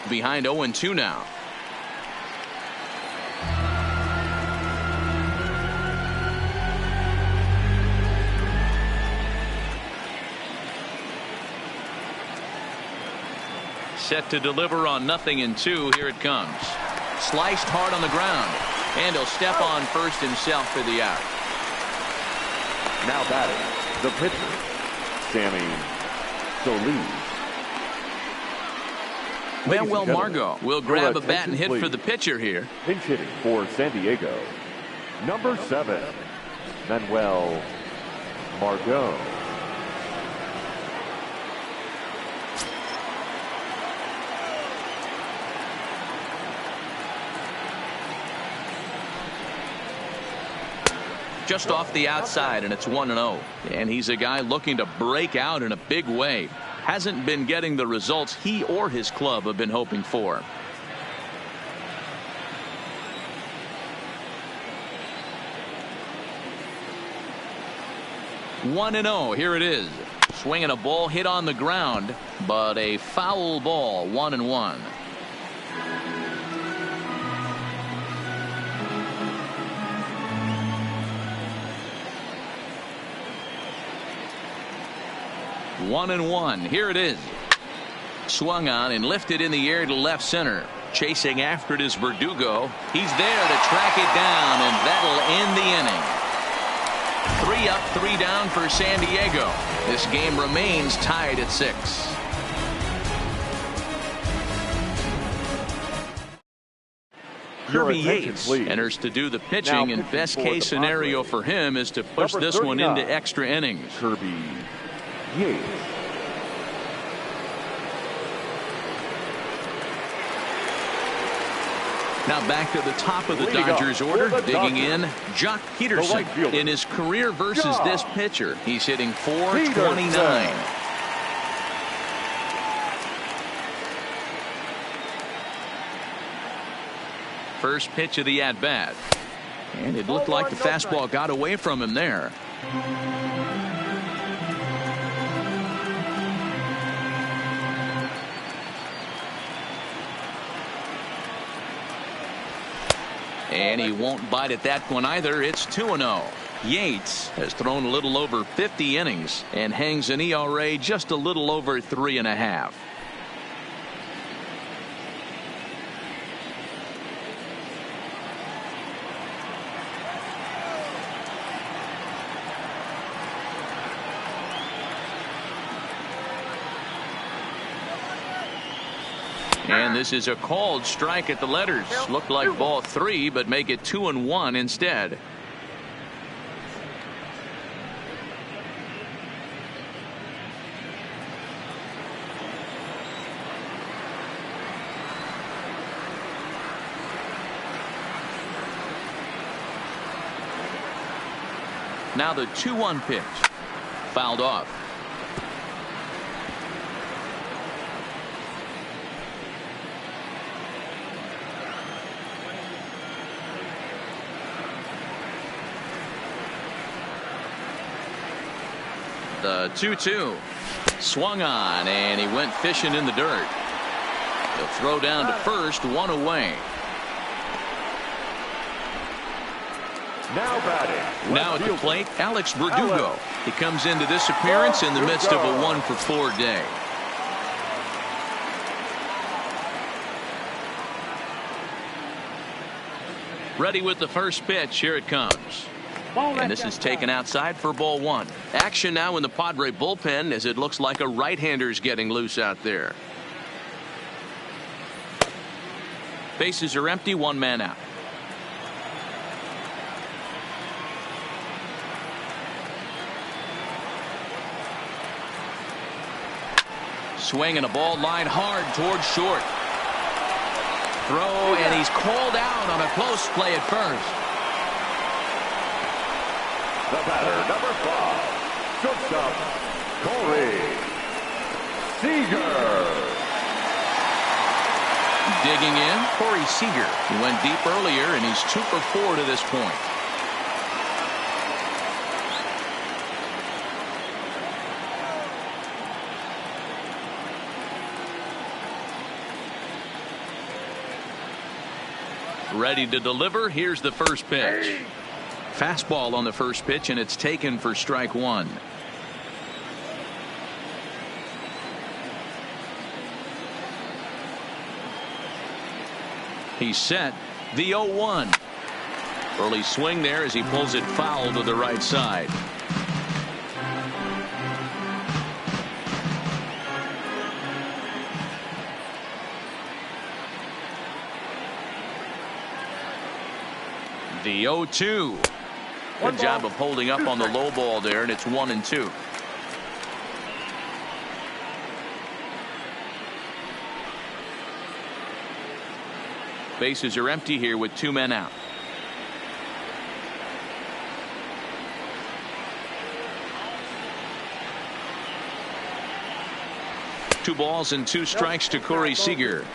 Behind 0-2 now. Set to deliver on 0-2. Here it comes. Sliced hard on the ground, and he'll step on first himself for the out. Now batting, the pitcher, Sammy Solis. Manuel Margot will grab a bat and hit for the pitcher here. Pinch hitting for San Diego, number 7, Manuel Margot. just off the outside, and it's 1-0. And he's a guy looking to break out in a big way. Hasn't been getting the results he or his club have been hoping for. 1-0. Here it is. Swinging a ball hit on the ground, but a foul ball. 1-1. One and one. Here it is. Swung on and lifted in the air to left center. Chasing after it is Verdugo. He's there to track it down, and that'll end the inning. 3 up, 3 down for San Diego. This game remains tied at 6. Kirby Yates enters to do the pitching, and best case scenario for him is to push this one into extra innings. Kirby Yates. Now back to the top of the Dodgers order, digging in, Jock Peterson. In his career versus this pitcher, he's hitting .429. First pitch of the at-bat. And it looked like the fastball got away from him there. And he won't bite at that one either. It's 2-0. Yates has thrown a little over 50 innings and hangs an ERA just a little over 3.5. And this is a called strike at the letters. Looked like ball 3, but make it 2-1 instead. Now the 2-1 pitch. Fouled off. The 2-2. Swung on, and he went fishing in the dirt. He'll throw down to first, 1 away. Now batting. Now at the plate, Alex Verdugo. He comes into this appearance in the midst of a 1-for-4 day. Ready with the first pitch. Here it comes. And this is taken outside for ball 1. Action now in the Padre bullpen as it looks like a right-hander's getting loose out there. Bases are empty, 1 man out. Swinging a ball line hard towards short. Throw, and he's called out on a close play at first. The batter, number 5, shortstop, Corey Seager. Digging in, Corey Seager. He went deep earlier, and he's 2 for 4 to this point. Ready to deliver. Here's the first pitch. Fastball on the first pitch, and it's taken for strike 1. He's set. The 0-1. Early swing there as he pulls it foul to the right side. The 0-2. Good job of holding up on the low ball there, and it's 1-2. Bases are empty here with 2 men out. 2 balls and 2 strikes to Corey Seager.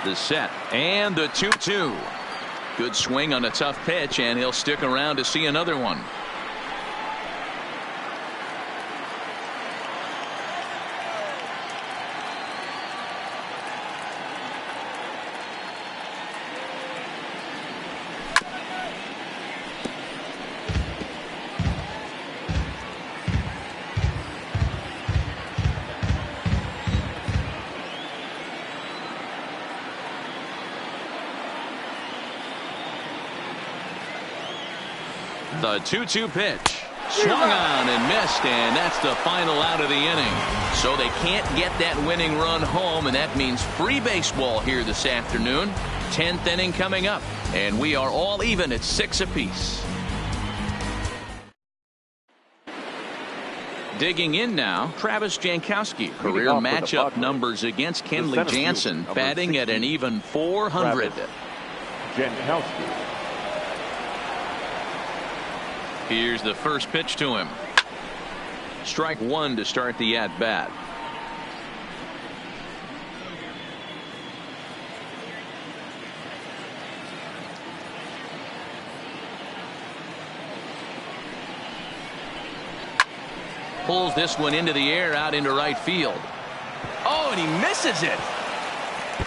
The set and the 2-2. Good swing on a tough pitch, and he'll stick around to see another one. The 2-2 pitch. Swung on and missed, and that's the final out of the inning. So they can't get that winning run home, and that means free baseball here this afternoon. 10th inning coming up, and we are all even at 6 apiece. Digging in now, Travis Jankowski. Career matchup numbers against Kenley Jansen, batting at an even .400. Jankowski. Here's the first pitch to him. Strike 1 to start the at-bat. Pulls this one into the air out into right field. Oh, and he misses it.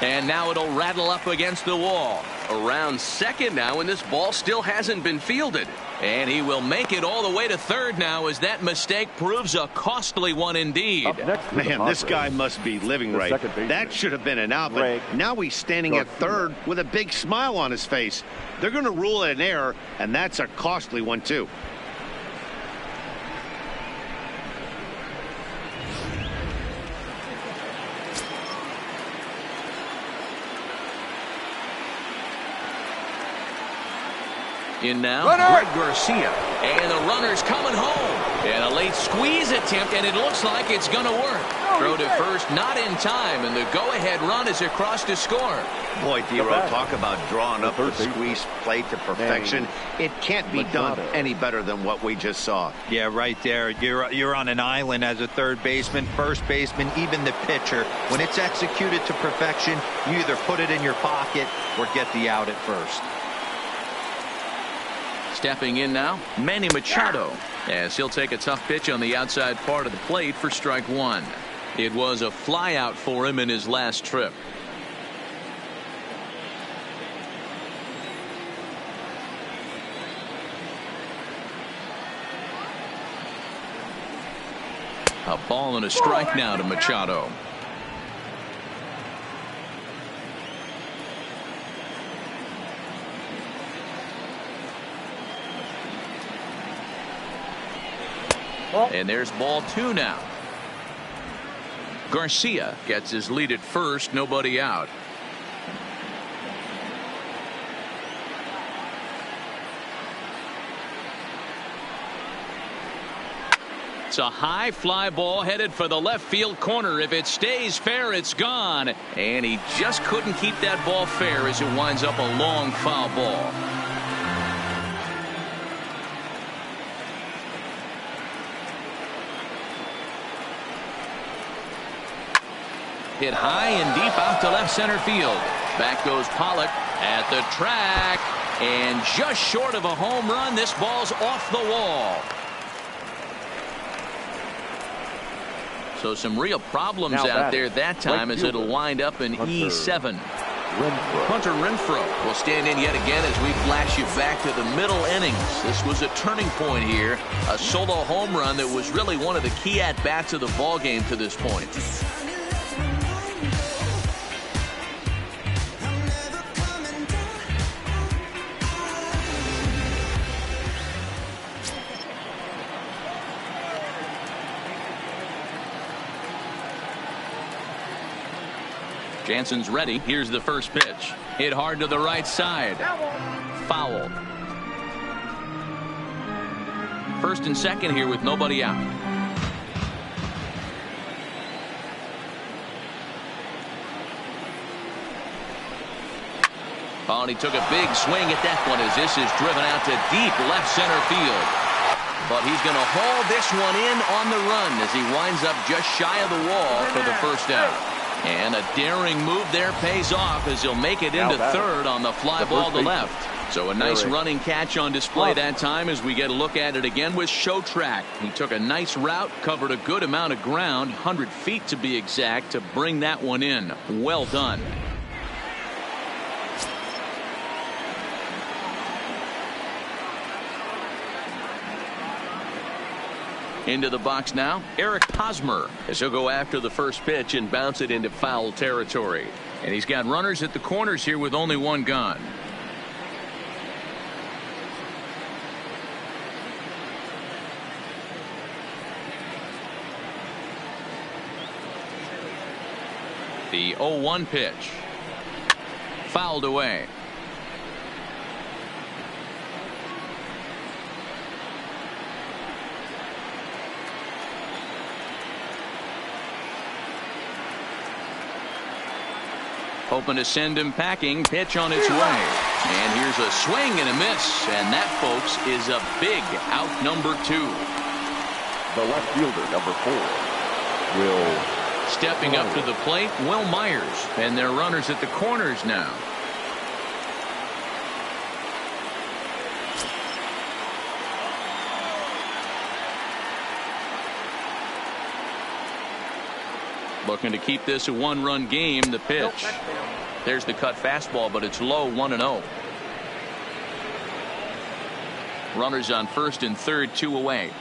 And now it'll rattle up against the wall. Around second now, and this ball still hasn't been fielded. And he will make it all the way to third now, as that mistake proves a costly one indeed. Man, this guy must be living right. That should have been an out, but now he's standing at third with a big smile on his face. They're going to rule it an error, and that's a costly one too. In now, Greg Garcia, and the runner's coming home, and a late squeeze attempt, and it looks like it's going to work. Throw to first, not in time, and the go-ahead run is across to score. Boy, D-Row, talk about drawing up the squeeze plate to perfection. It can't be done any better than what we just saw. Yeah, right there. You're on an island as a third baseman, first baseman, even the pitcher. When it's executed to perfection, you either put it in your pocket or get the out at first. Stepping in now, Manny Machado, as he'll take a tough pitch on the outside part of the plate for strike 1. It was a flyout for him in his last trip. A ball and a strike now to Machado. And there's ball 2 now. Garcia gets his lead at first, nobody out. It's a high fly ball headed for the left field corner. If it stays fair, it's gone. And he just couldn't keep that ball fair as it winds up a long foul ball. Hit high and deep out to left center field. Back goes Pollock at the track, and just short of a home run. This ball's off the wall. So some real problems out there that time, as it'll wind up in E7. Hunter Renfroe will stand in yet again as we flash you back to the middle innings. This was a turning point here, a solo home run that was really one of the key at-bats of the ball game to this point. Jansen's ready. Here's the first pitch. Hit hard to the right side. Foul. First and second here with nobody out. Oh, and he took a big swing at that one as this is driven out to deep left center field. But he's going to haul this one in on the run as he winds up just shy of the wall for the first out. And a daring move there pays off as he'll make it into third on the fly ball to left. So a nice running catch on display that time as we get a look at it again with Show Track. He took a nice route, covered a good amount of ground, 100 feet to be exact, to bring that one in. Well done. Into the box now, Eric Hosmer, as he'll go after the first pitch and bounce it into foul territory. And he's got runners at the corners here with only one gone. The 0-1 pitch. Fouled away. Hoping to send him packing. Pitch on its way. And here's a swing and a miss. And that, folks, is a big out number 2. The left fielder, number 4, Will. Stepping up to the plate, Will Myers. And they're runners at the corners now. Looking to keep this a one-run game. The pitch. There's the cut fastball, but it's low, 1-0. Runners on first and third, 2 away.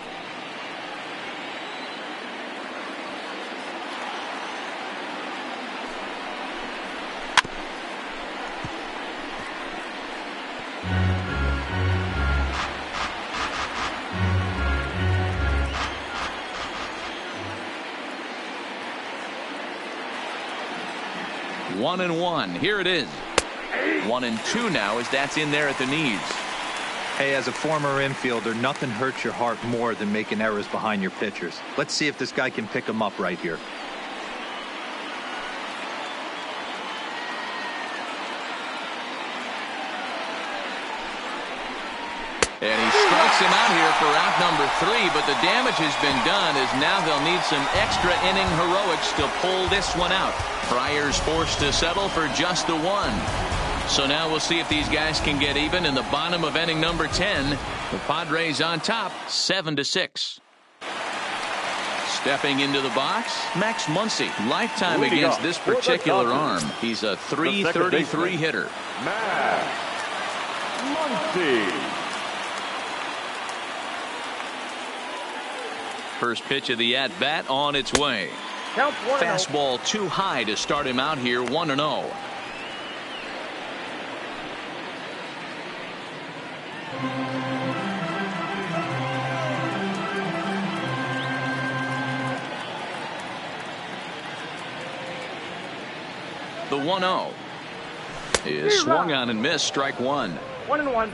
One and one. Here it is. 1-2 now as that's in there at the knees. Hey, as a former infielder, nothing hurts your heart more than making errors behind your pitchers. Let's see if this guy can pick them up right here. And he strikes him out here for out number 3, but the damage has been done as now they'll need some extra inning heroics to pull this one out. Friars forced to settle for just the 1. So now we'll see if these guys can get even in the bottom of inning number 10. The Padres on top, 7-6. Stepping into the box, Max Muncy. Lifetime against this particular arm. He's a .333 hitter. Max Muncy. First pitch of the at-bat on its way. Fastball too high to start him out here, 1-0. The 1-0 is swung on and missed, strike 1. 1-1.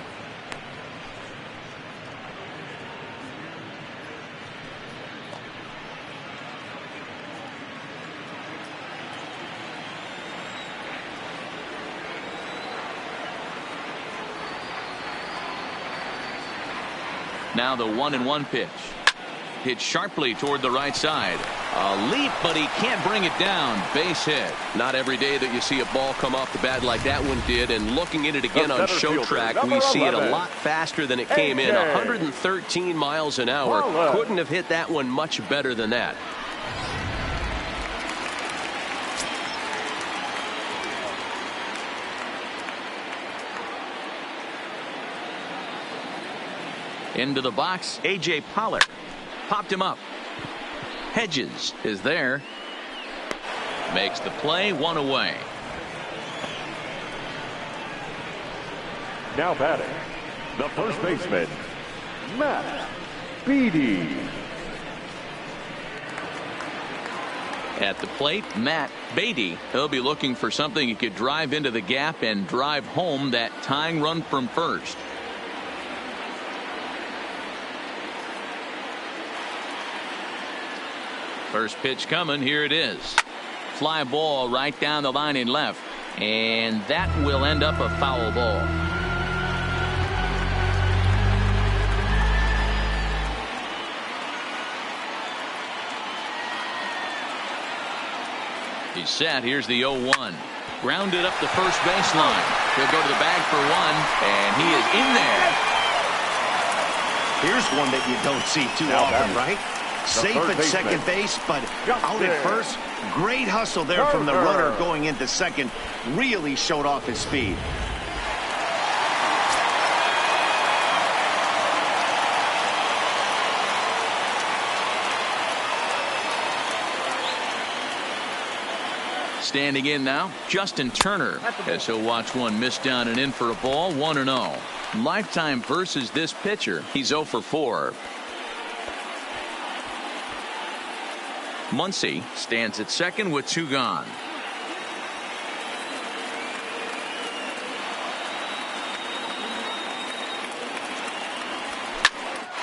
Now the 1-1 pitch. Hit sharply toward the right side. A leap, but he can't bring it down. Base hit. Not every day that you see a ball come off the bat like that one did. And looking at it again on Show Track, we see it a lot faster than it came in. 113 miles an hour. Couldn't have hit that one much better than that. Into the box, A.J. Pollard. Popped him up. Hedges is there. Makes the play, 1 away. Now batting, the first baseman, Matt Beatty. At the plate, Matt Beatty. He'll be looking for something he could drive into the gap and drive home that tying run from first. First pitch coming. Here it is. Fly ball right down the line in left. And that will end up a foul ball. He's set. Here's the 0-1. Grounded up the first baseline. He'll go to the bag for one, and he is in there. Here's one that you don't see too often, right? Safe at second base, but out at first. Great hustle there from the runner going into second. Really showed off his speed. Standing in now, Justin Turner, as he'll watch one miss down and in for a ball, 1-0. Lifetime versus this pitcher, he's 0 for 4. Muncy stands at second with 2 gone.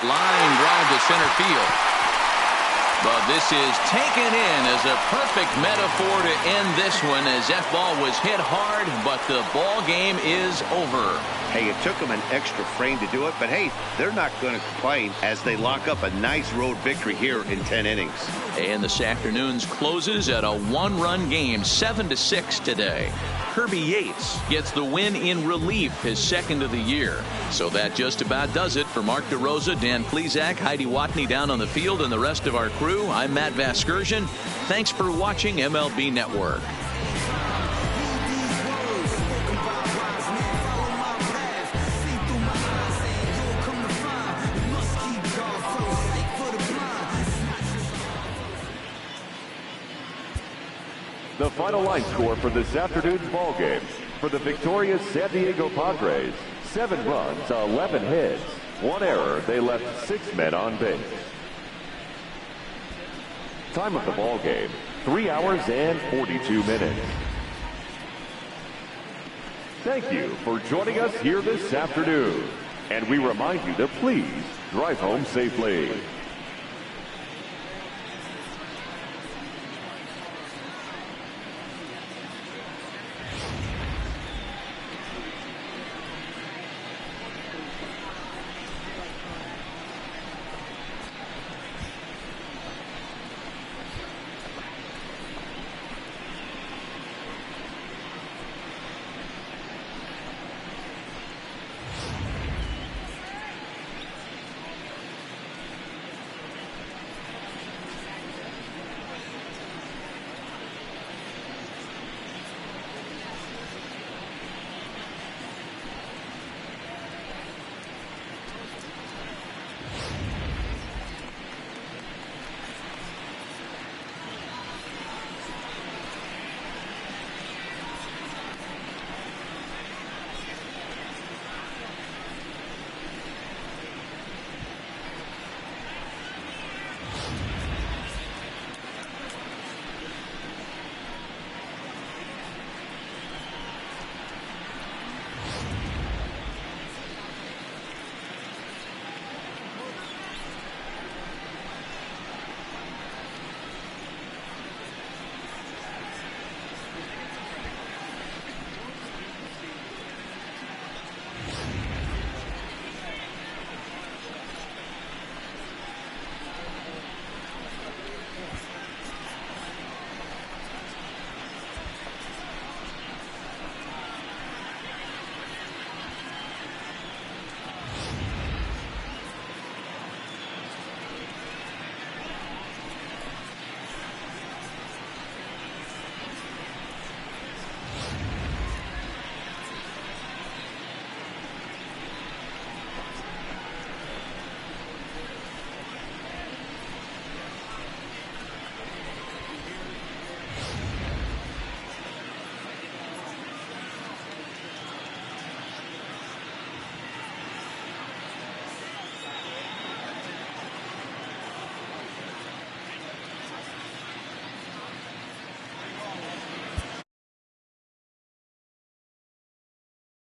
Line drive to center field. But this is taken in as a perfect metaphor to end this one, as that ball was hit hard, but the ball game is over. Hey, it took them an extra frame to do it, but hey, they're not going to complain as they lock up a nice road victory here in 10 innings. And this afternoon's closes at a 1-run game, 7-6 today. Kirby Yates gets the win in relief, his second of the year. So that just about does it for Mark DeRosa, Dan Plesac, Heidi Watney down on the field, and the rest of our crew. I'm Matt Vasgersian. Thanks for watching MLB Network. The final line score for this afternoon's ball game. For the victorious San Diego Padres, 7 runs, 11 hits, 1 error. They left 6 men on base. Time of the ball game, 3 hours and 42 minutes. Thank you for joining us here this afternoon. And we remind you to please drive home safely.